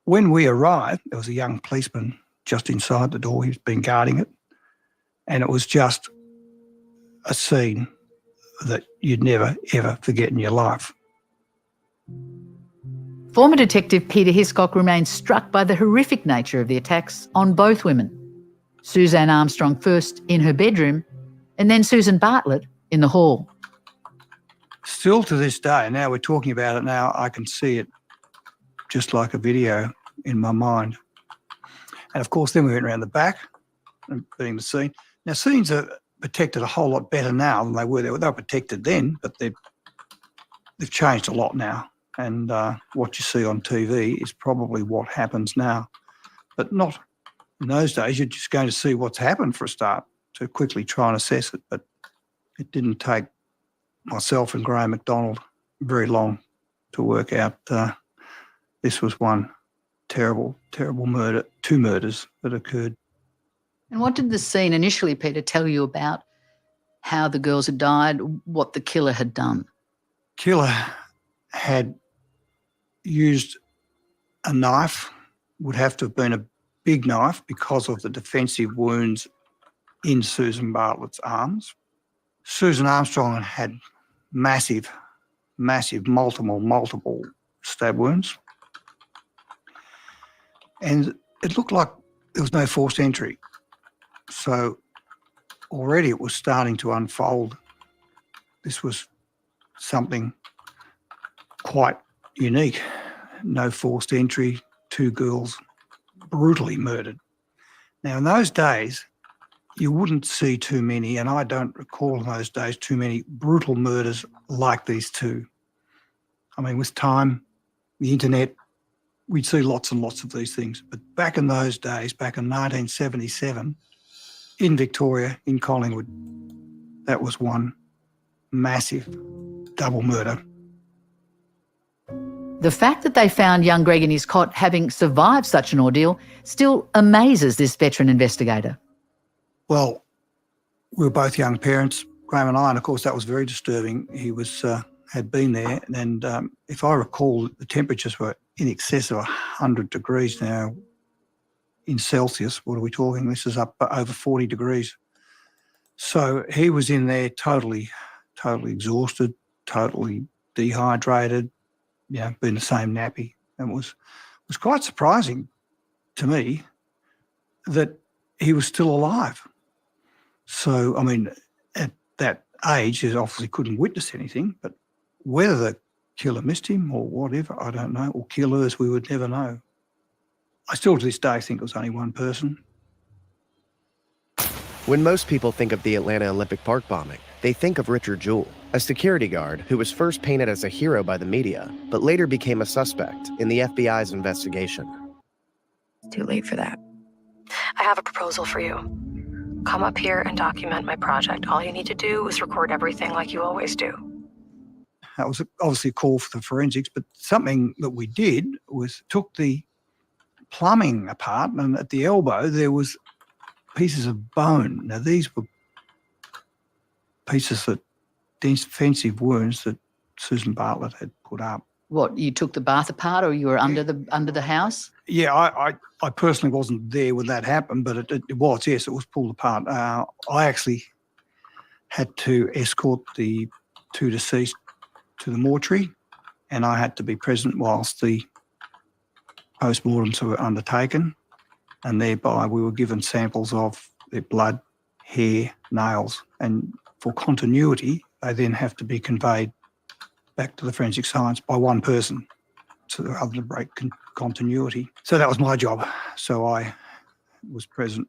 when we arrived, there was a young policeman just inside the door. He's been guarding it. And it was just a scene that you'd never, ever forget in your life. Former Detective Peter Hiscock remains struck by the horrific nature of the attacks on both women. Suzanne Armstrong first in her bedroom and then Susan Bartlett in the hall. Still to this day, now we're talking about it now, I can see it just like a video in my mind. And of course, then we went around the back and being the scene. Now, scenes are protected a whole lot better now than they were. They were protected then, but they've changed a lot now. And what you see on TV is probably what happens now. But not in those days. You're just going to see what's happened for a start to quickly try and assess it. But it didn't take myself and Graham MacDonald very long to work out this was one terrible, terrible murder, 2 murders that occurred. And what did the scene initially, Peter, tell you about how the girls had died, what the killer had done? Killer had used a knife, would have to have been a big knife because of the defensive wounds in Susan Bartlett's arms. Susan Armstrong had massive, multiple stab wounds. And it looked like there was no forced entry. So already it was starting to unfold. This was something quite unique. No forced entry, 2 girls brutally murdered. Now, in those days, you wouldn't see too many, and I don't recall in those days too many brutal murders like these 2. I mean, with time, the internet, we'd see lots and lots of these things. But back in those days, back in 1977, in Victoria, in Collingwood, that was one massive double murder. The fact that they found young Greg in his cot having survived such an ordeal still amazes this veteran investigator. Well, we were both young parents, Graham and I, and of course that was very disturbing. He had been there, and if I recall, the temperatures were in excess of 100 degrees now in Celsius. What are we talking? This is up over 40 degrees. So he was in there totally exhausted, totally dehydrated, been the same nappy. And it was quite surprising to me that he was still alive. So, I mean, at that age, he obviously couldn't witness anything, but whether the killer missed him or whatever, I don't know, or killers, we would never know. I still to this day think it was only one person. When most people think of the Atlanta Olympic Park bombing, they think of Richard Jewell, a security guard who was first painted as a hero by the media, but later became a suspect in the FBI's investigation. It's too late for that. I have a proposal for you. Come up here and document my project. All you need to do is record everything like you always do. That was obviously a call for the forensics, but something that we did was took the plumbing apart, and at the elbow there was pieces of bone. Now these were pieces that defensive wounds that Susan Bartlett had put up. What, you took the bath apart, or you were under the house? Yeah, I personally wasn't there when that happened, but it was, yes, it was pulled apart. I actually had to escort the 2 deceased to the mortuary, and I had to be present whilst the postmortems were undertaken, and thereby we were given samples of their blood, hair, nails, and for continuity, they then have to be conveyed back to the forensic science by one person, so rather than break continuity. So that was my job. So I was present.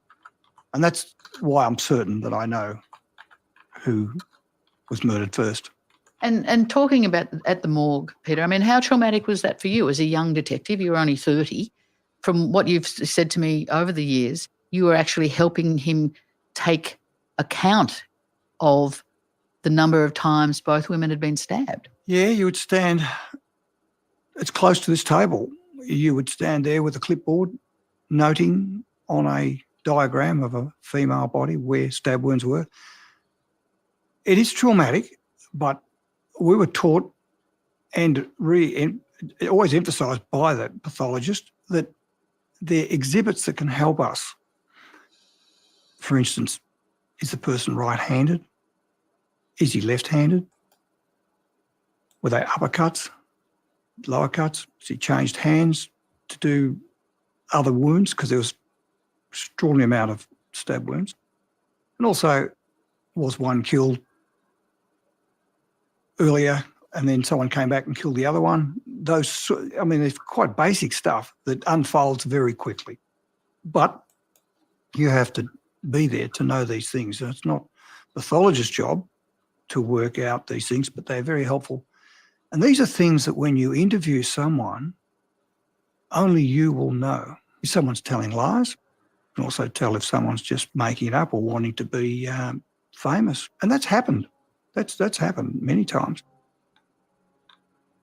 And that's why I'm certain that I know who was murdered first. And talking about at the morgue, Peter, I mean, how traumatic was that for you as a young detective? You were only 30. From what you've said to me over the years, you were actually helping him take account of the number of times both women had been stabbed. Yeah, you would stand, it's close to this table. You would stand there with a clipboard noting on a diagram of a female body where stab wounds were. It is traumatic, but we were taught and always emphasised by the pathologist that there are exhibits that can help us. For instance, is the person right-handed? Is he left-handed? Were they uppercuts, lower cuts? Has he changed hands to do other wounds? Because there was an extraordinary amount of stab wounds. And also, was one killed earlier and then someone came back and killed the other one? Those, I mean, it's quite basic stuff that unfolds very quickly. But you have to be there to know these things. And it's not the pathologist's job to work out these things, but they're very helpful. And these are things that when you interview someone, only you will know. If someone's telling lies, you can also tell if someone's just making it up or wanting to be famous. And that's happened. That's happened many times.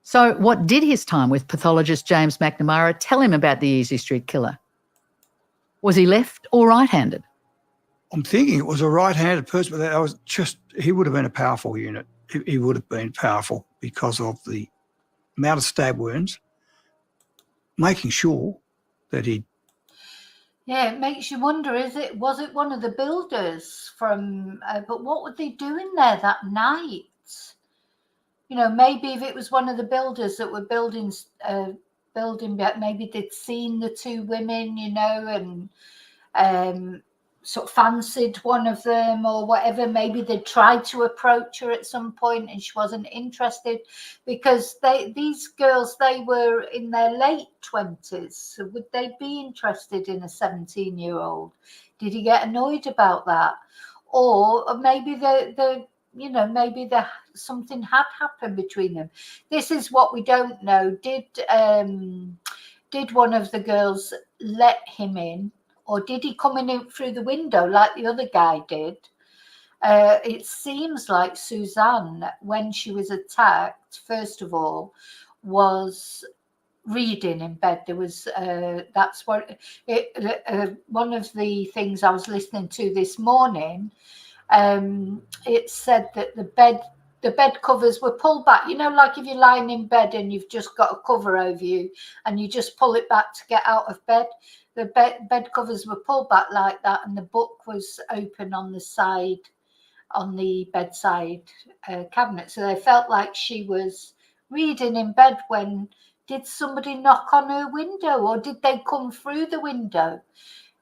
So what did his time with pathologist James McNamara tell him about the Easey Street killer? Was he left or right-handed? I'm thinking it was a right-handed person, but he would have been a powerful unit. He would have been powerful because of the amount of stab wounds, making sure that he... Yeah, it makes you wonder, was it one of the builders from... but what were they doing there that night? You know, maybe if it was one of the builders that were building, maybe they'd seen the two women, you know, and sort of fancied one of them or whatever. Maybe they'd tried to approach her at some point and she wasn't interested, because these girls, they were in their late 20s. So would they be interested in a 17-year-old? Did he get annoyed about that? Or maybe maybe something had happened between them. This is what we don't know. Did one of the girls let him in, or did he come in through the window like the other guy did? It seems like Suzanne, when she was attacked, first of all, was reading in bed. There was that's what one of the things I was listening to this morning. It said that the bed covers were pulled back. You know, like if you're lying in bed and you've just got a cover over you and you just pull it back to get out of bed. The bed covers were pulled back like that, and the book was open on the side, on the bedside cabinet. So they felt like she was reading in bed when... Did somebody knock on her window, or did they come through the window?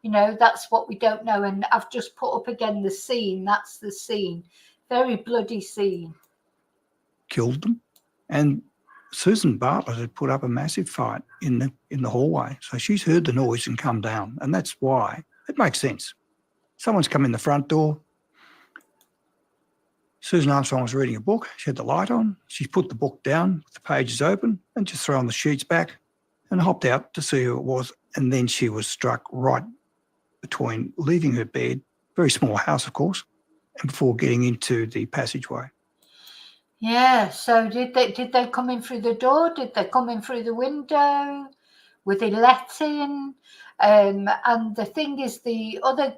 You know, that's what we don't know. And I've just put up again the scene. That's the scene. Very bloody scene. Killed them. And Susan Bartlett had put up a massive fight in the hallway. So she's heard the noise and come down. And that's why. It makes sense. Someone's come in the front door. Susan Armstrong was reading a book. She had the light on. She put the book down with the pages open and just thrown the sheets back and hopped out to see who it was. And then she was struck right between leaving her bed, very small house, of course, and before getting into the passageway. Yeah, so did they come in through the door? Did they come in through the window? Were they let in? And the thing is, the other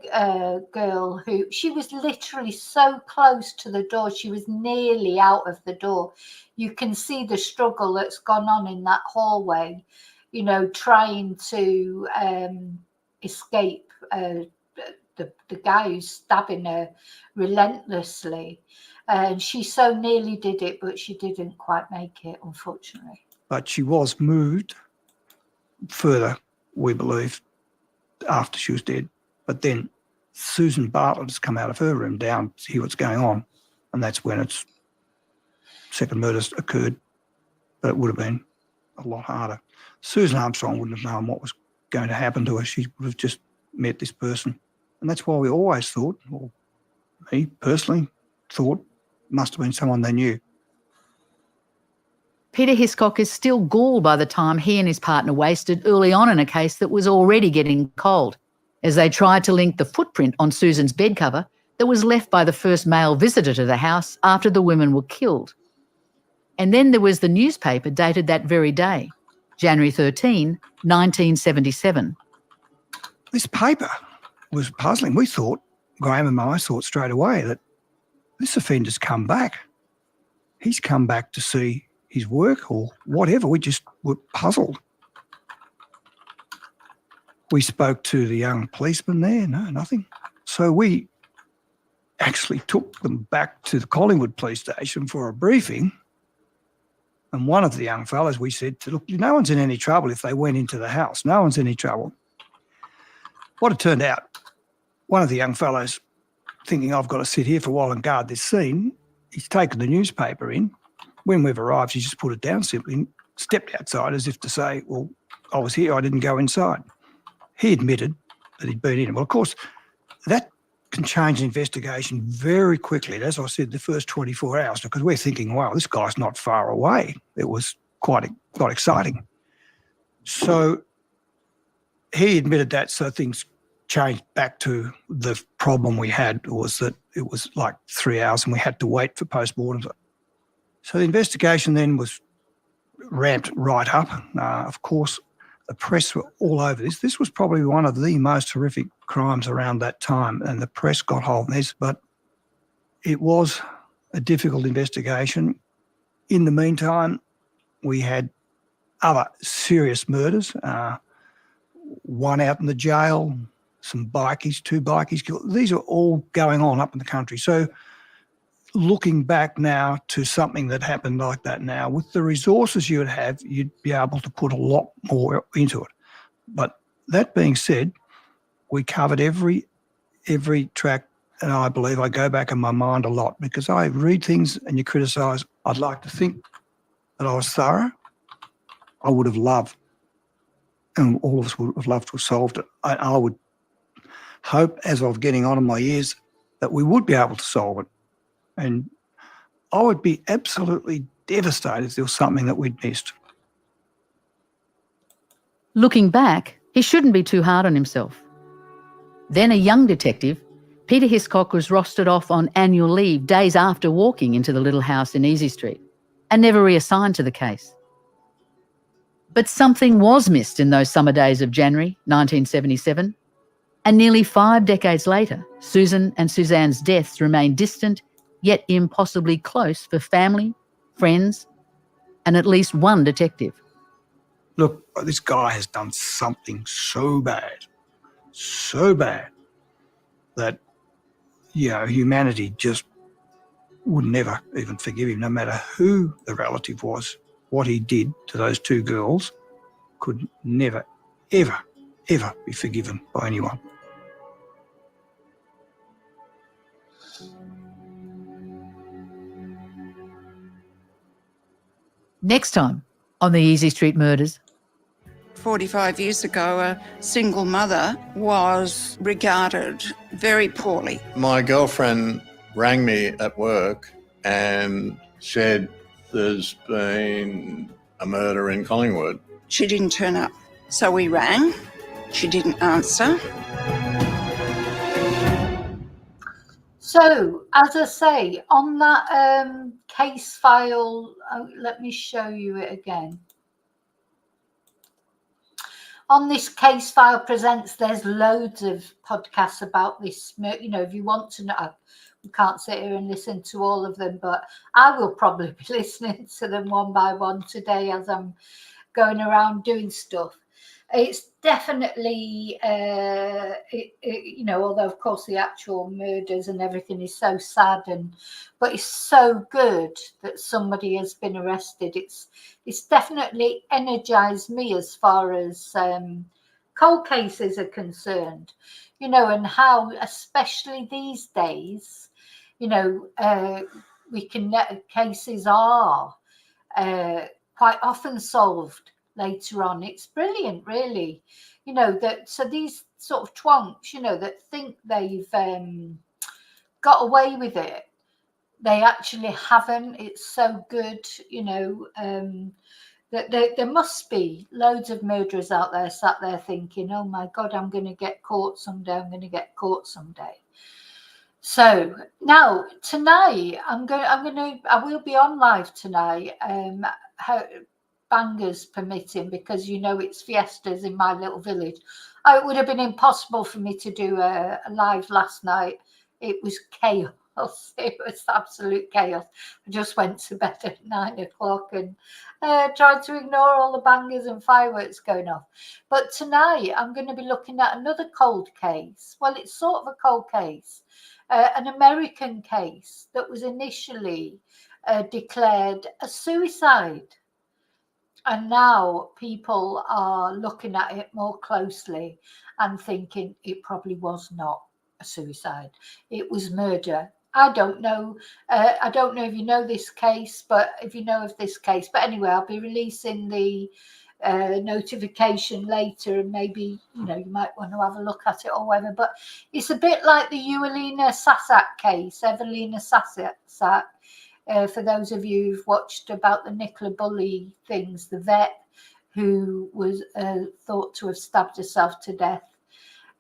girl, who she was literally so close to the door, she was nearly out of the door. You can see the struggle that's gone on in that hallway, you know, trying to escape the guy who's stabbing her relentlessly. And she so nearly did it, but she didn't quite make it, unfortunately. But she was moved further, we believe, after she was dead. But then Susan Bartlett has come out of her room down to see what's going on, and that's when its second murders occurred. But it would have been a lot harder. Susan Armstrong wouldn't have known what was going to happen to her. She would have just met this person. And that's why we always thought, or me personally thought, must have been someone they knew. Peter Hiscock is still galled by the time he and his partner wasted early on in a case that was already getting cold. as they tried to link the footprint on Susan's bed cover that was left by the first male visitor to the house after the women were killed. And then there was the newspaper dated that very day, January 13, 1977. This paper was puzzling. We thought, Graham and I thought straight away that this offender's come back. He's come back to see his work or whatever. We just were puzzled. We spoke to the young policeman there. No, nothing. So we actually took them back to the Collingwood police station for a briefing. And one of the young fellows, we said, look, no one's in any trouble if they went into the house. No one's in any trouble. What it turned out, one of the young fellows, thinking I've got to sit here for a while and guard this scene, he's taken the newspaper in. When we've arrived, he's just put it down simply and stepped outside as if to say, well, I was here, I didn't go inside. He admitted that he'd been in. Well, of course, that can change the investigation very quickly. And as I said, the first 24 hours, because we're thinking, wow, this guy's not far away. It was quite exciting. So he admitted that, so things changed back to the problem we had was that it was like 3 hours and we had to wait for postmortems. So the investigation then was ramped right up. Of course, the press were all over this. This was probably one of the most horrific crimes around that time, and the press got hold of this, but it was a difficult investigation. In the meantime, we had other serious murders, one out in the jail, some bikies, 2 bikies killed. These are all going on up in the country. So looking back now to something that happened like that now, with the resources you would have, you'd be able to put a lot more into it. But that being said, we covered every track, and I believe I go back in my mind a lot because I read things and you criticise. I'd like to think that I was thorough. I would have loved, and all of us would have loved to have solved it. I would hope, as of getting on in my years, that we would be able to solve it. And I would be absolutely devastated if there was something that we'd missed. Looking back, he shouldn't be too hard on himself. Then a young detective, Peter Hiscock, was rostered off on annual leave days after walking into the little house in Easey Street and never reassigned to the case. But something was missed in those summer days of January 1977, and nearly 5 decades later, Susan and Suzanne's deaths remain distant yet impossibly close for family, friends, and at least one detective. Look, this guy has done something so bad, that, humanity just would never even forgive him, no matter who the relative was. What he did to those 2 girls could never, ever, ever be forgiven by anyone. Next time on the Easey Street Murders. 45 years ago, a single mother was regarded very poorly. My girlfriend rang me at work and said there's been a murder in Collingwood. She didn't turn up. So we rang. She didn't answer. So, as I say, on that case file, let me show you it again. On this case file presents, there's loads of podcasts about this. If you want to know, we can't sit here and listen to all of them, but I will probably be listening to them one by one today as I'm going around doing stuff. It's definitely, although of course the actual murders and everything is so sad, but it's so good that somebody has been arrested. It's definitely energised me as far as cold cases are concerned, and how, especially these days, cases are quite often solved later on. It's brilliant, really, so these sort of twonks, that think they've got away with it, they actually haven't. It's so good, There must be loads of murderers out there sat there thinking, oh my God, I'm going to get caught someday. I'm going to get caught someday. So now tonight, I will be on live tonight. Bangers permitting, because you know it's fiestas in my little village. It would have been impossible for me to do a live last night. It was chaos. It was absolute chaos. I just went to bed at 9 o'clock and tried to ignore all the bangers and fireworks going off. But tonight I'm going to be looking at another cold case. Well, it's sort of a cold case, an American case that was initially declared a suicide. And now people are looking at it more closely and thinking it probably was not a suicide. It was murder. I don't know. I don't know if you know this case, but if you know of this case. But anyway, I'll be releasing the notification later, and maybe, you know, you might want to have a look at it or whatever. But it's a bit like the Evelina Sasak case, Evelina Sasak. For those of you who've watched about the Nicola Bulley things, the vet who was thought to have stabbed herself to death.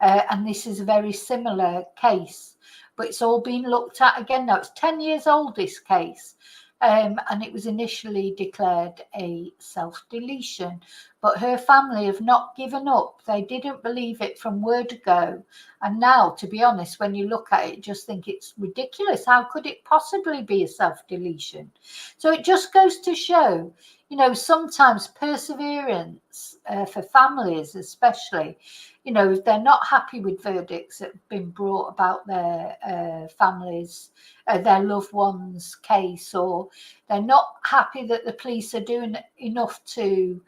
And this is a very similar case, but it's all been looked at again now. It's 10 years old, this case. And it was initially declared a self-deletion, but her family have not given up. They didn't believe it from word go. And now, to be honest, when you look at it, just think it's ridiculous. How could it possibly be a self-deletion? So it just goes to show, you know, sometimes perseverance for families especially, you know, if they're not happy with verdicts that have been brought about their families, their loved ones' case, or they're not happy that the police are doing enough to,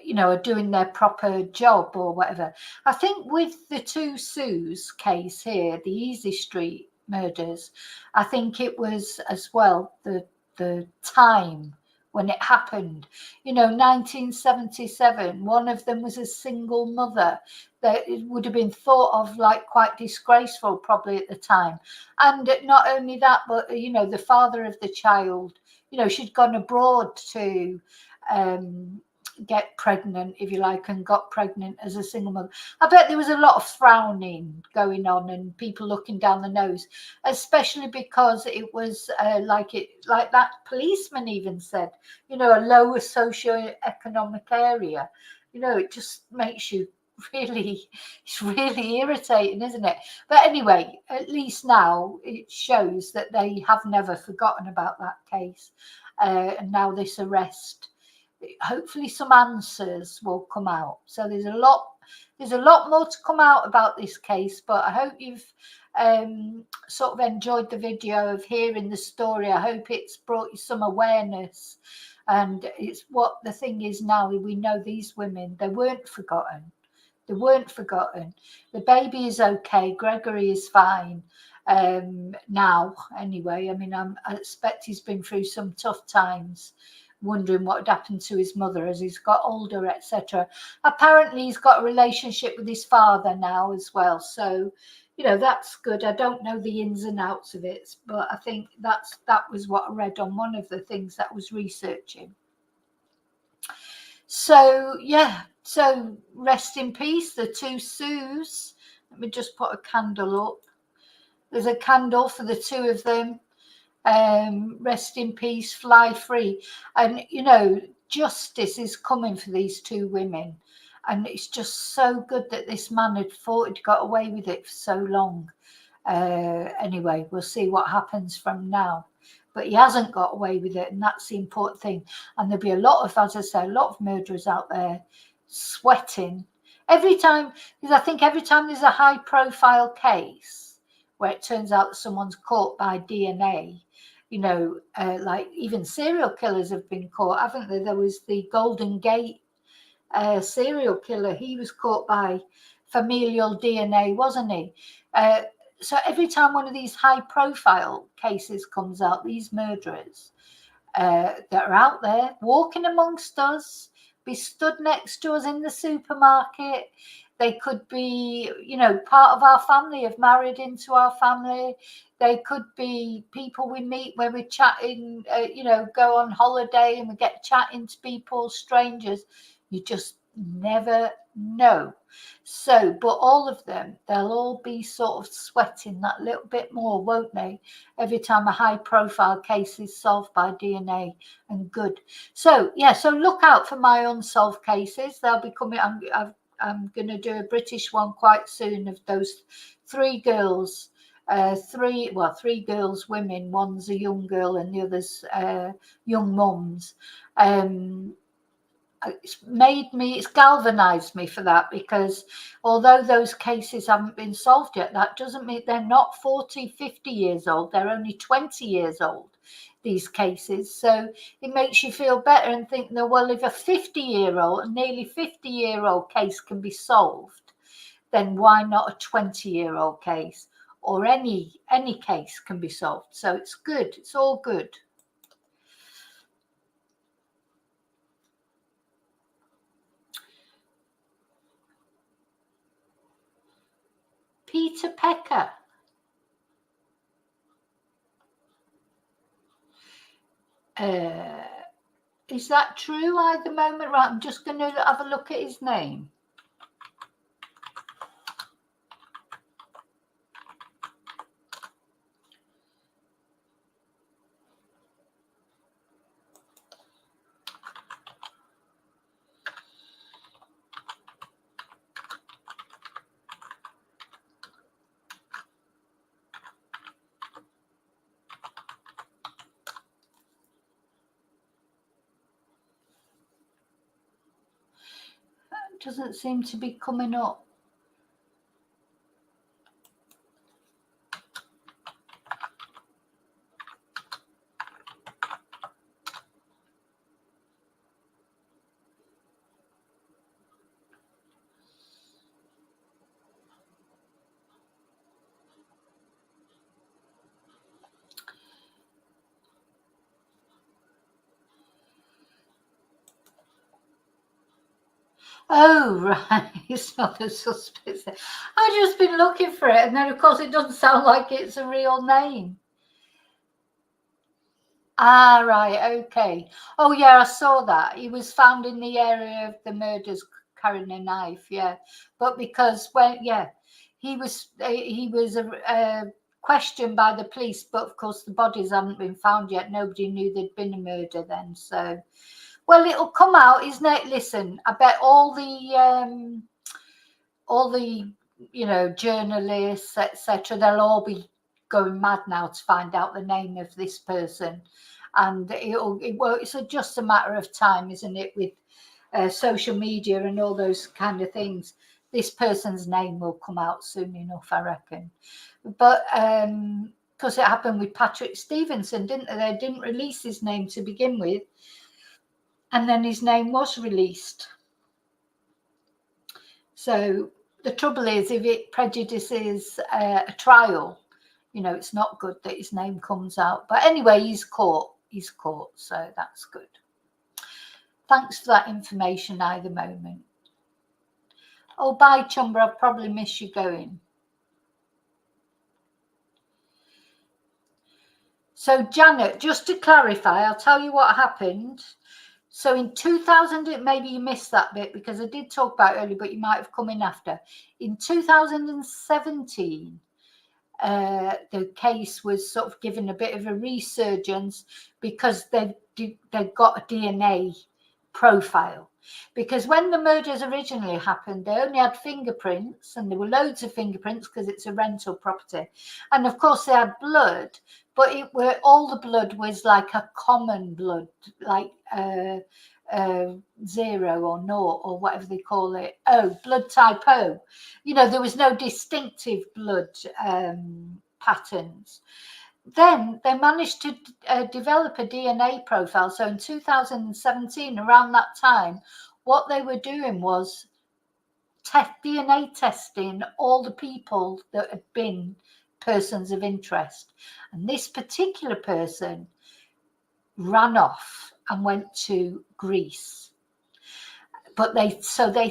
you know, are doing their proper job or whatever. I think with the two Sues case here, the Easey Street murders, I think it was as well the time when it happened. You know, 1977, one of them was a single mother. That it would have been thought of like quite disgraceful probably at the time. And not only that, but, you know, the father of the child, you know, she'd gone abroad to get pregnant, if you like, and got pregnant as a single mother. I bet there was a lot of frowning going on and people looking down the nose, especially because it was like that policeman even said, you know, a lower socio-economic area. You know, it just makes you it's really irritating, isn't it? But anyway, at least now it shows that they have never forgotten about that case. And now this arrest, hopefully some answers will come out. So there's a lot more to come out about this case, but I hope you've sort of enjoyed the video of hearing the story. I hope it's brought you some awareness. And it's what the thing is now, we know these women, they weren't forgotten. They weren't forgotten. The baby is okay. Gregory is fine now, anyway. I mean, I expect he's been through some tough times, wondering what had happened to his mother as he's got older, etc. Apparently, he's got a relationship with his father now as well. So, you know, that's good. I don't know the ins and outs of it, but I think that was what I read on one of the things that I was researching. So, yeah. So rest in peace, the two Sues. Let me just put a candle up. There's a candle for the two of them. Rest in peace, fly free. And, you know, justice is coming for these two women. And it's just so good that this man had fought, he'd got away with it for so long. Anyway, we'll see what happens from now. But he hasn't got away with it, and that's the important thing. And there'll be a lot of, as I say, a lot of murderers out there sweating every time, because I think every time there's a high profile case where it turns out that someone's caught by DNA, you know, like even serial killers have been caught, haven't they? There was the Golden Gate serial killer. He was caught by familial DNA, wasn't he? So every time one of these high profile cases comes out, these murderers that are out there walking amongst us, be stood next to us in the supermarket. They could be, you know, part of our family, have married into our family. They could be people we meet when we're chatting, you know, go on holiday and we get chatting to people, strangers. You just never know. So, but all of them, they'll all be sort of sweating that little bit more, won't they? Every time a high profile case is solved by DNA, and good. So, yeah, so look out for my unsolved cases. They'll be coming. I'm going to do a British one quite soon of those 3 girls. Three girls, women. One's a young girl and the other's young mums. It's galvanized me for that, because although those cases haven't been solved yet, that doesn't mean they're not 40, 50 years old. They're only 20 years old, these cases. So it makes you feel better and think, no, well, if a 50-year-old, a nearly 50-year-old case can be solved, then why not a 20-year-old case? Or any case can be solved. So it's good. It's all good. Peter Pecker. Is that true at the moment? Right, I'm just going to have a look at his name. Doesn't seem to be coming up. Oh, right. It's not a suspect. I've just been looking for it, and then, of course, it doesn't sound like it's a real name. Ah, right. Okay. Oh, yeah, I saw that. He was found in the area of the murders carrying a knife. Yeah. But because he was questioned by the police, but of course the bodies haven't been found yet. Nobody knew there'd been a murder then. So, well, it'll come out, isn't it? Listen, I bet all the you know, journalists, etc., they'll all be going mad now to find out the name of this person, and it's just a matter of time, isn't it, with social media and all those kind of things. This person's name will come out soon enough, I reckon. But because it happened with Patrick Stevenson, didn't they? They didn't release his name to begin with, and then his name was released. So the trouble is, if it prejudices a trial, you know, it's not good that his name comes out. But anyway, he's caught, so that's good. Thanks for that information at the moment. Oh, bye, Chumber, I'll probably miss you going. So, Janet, just to clarify, I'll tell you what happened. So in 2000, maybe you missed that bit because I did talk about it earlier, but you might have come in after. In 2017, the case was sort of given a bit of a resurgence because they got a DNA profile. Because when the murders originally happened, they only had fingerprints, and there were loads of fingerprints because it's a rental property. And of course they had blood, but all the blood was like a common blood, like 0 or 0 or whatever they call it. Oh, blood type O. You know, there was no distinctive blood patterns. Then they managed to develop a DNA profile. So in 2017, around that time, what they were doing was DNA testing all the people that had been persons of interest. And this particular person ran off and went to Greece. But they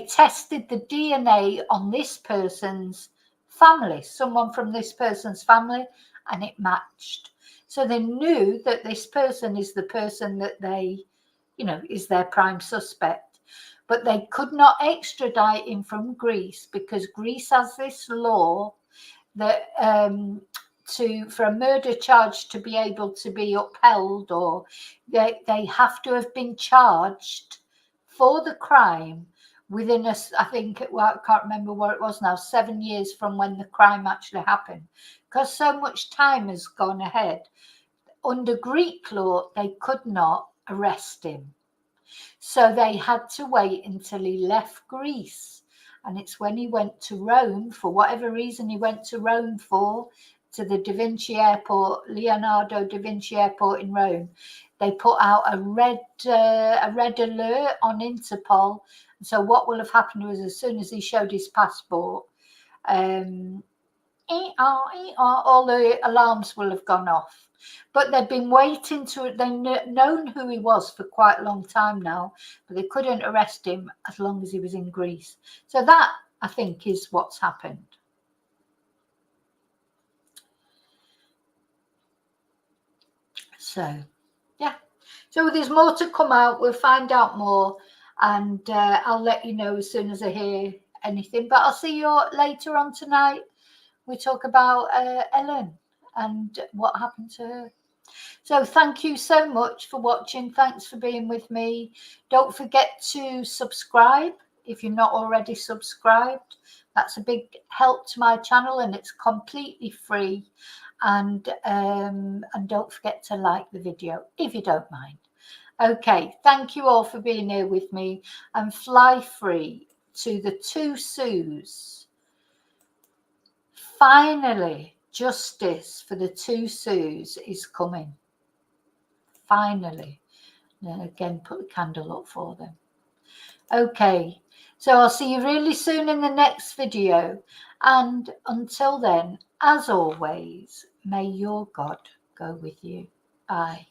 tested the DNA on this person's family, someone from this person's family, and it matched. So they knew that this person is the person that they, is their prime suspect. But they could not extradite him from Greece because Greece has this law that for a murder charge to be able to be upheld, or they have to have been charged for the crime within I can't remember what it was now, 7 years from when the crime actually happened. Because so much time has gone ahead, under Greek law, they could not arrest him. So they had to wait until he left Greece. And it's when he went to Rome, for whatever reason he went to Rome to the Da Vinci Airport, Leonardo da Vinci Airport in Rome. They put out a red alert on Interpol. And so what will have happened was, as soon as he showed his passport, all the alarms will have gone off. But they've been waiting they've known who he was for quite a long time now, but they couldn't arrest him as long as he was in Greece. So that, I think, is what's happened. So, yeah. So there's more to come out. We'll find out more, and I'll let you know as soon as I hear anything. But I'll see you later on tonight. We talk about Ellen and what happened to her. So thank you so much for watching. Thanks for being with me. Don't forget to subscribe if you're not already subscribed. That's a big help to my channel, and it's completely free. And don't forget to like the video if you don't mind. Okay, thank you all for being here with me, and fly free to the 2 Sues. Finally, justice for the 2 Sues is coming. Finally. And again, put the candle up for them. Okay, so I'll see you really soon in the next video. And until then, as always, may your God go with you. Bye.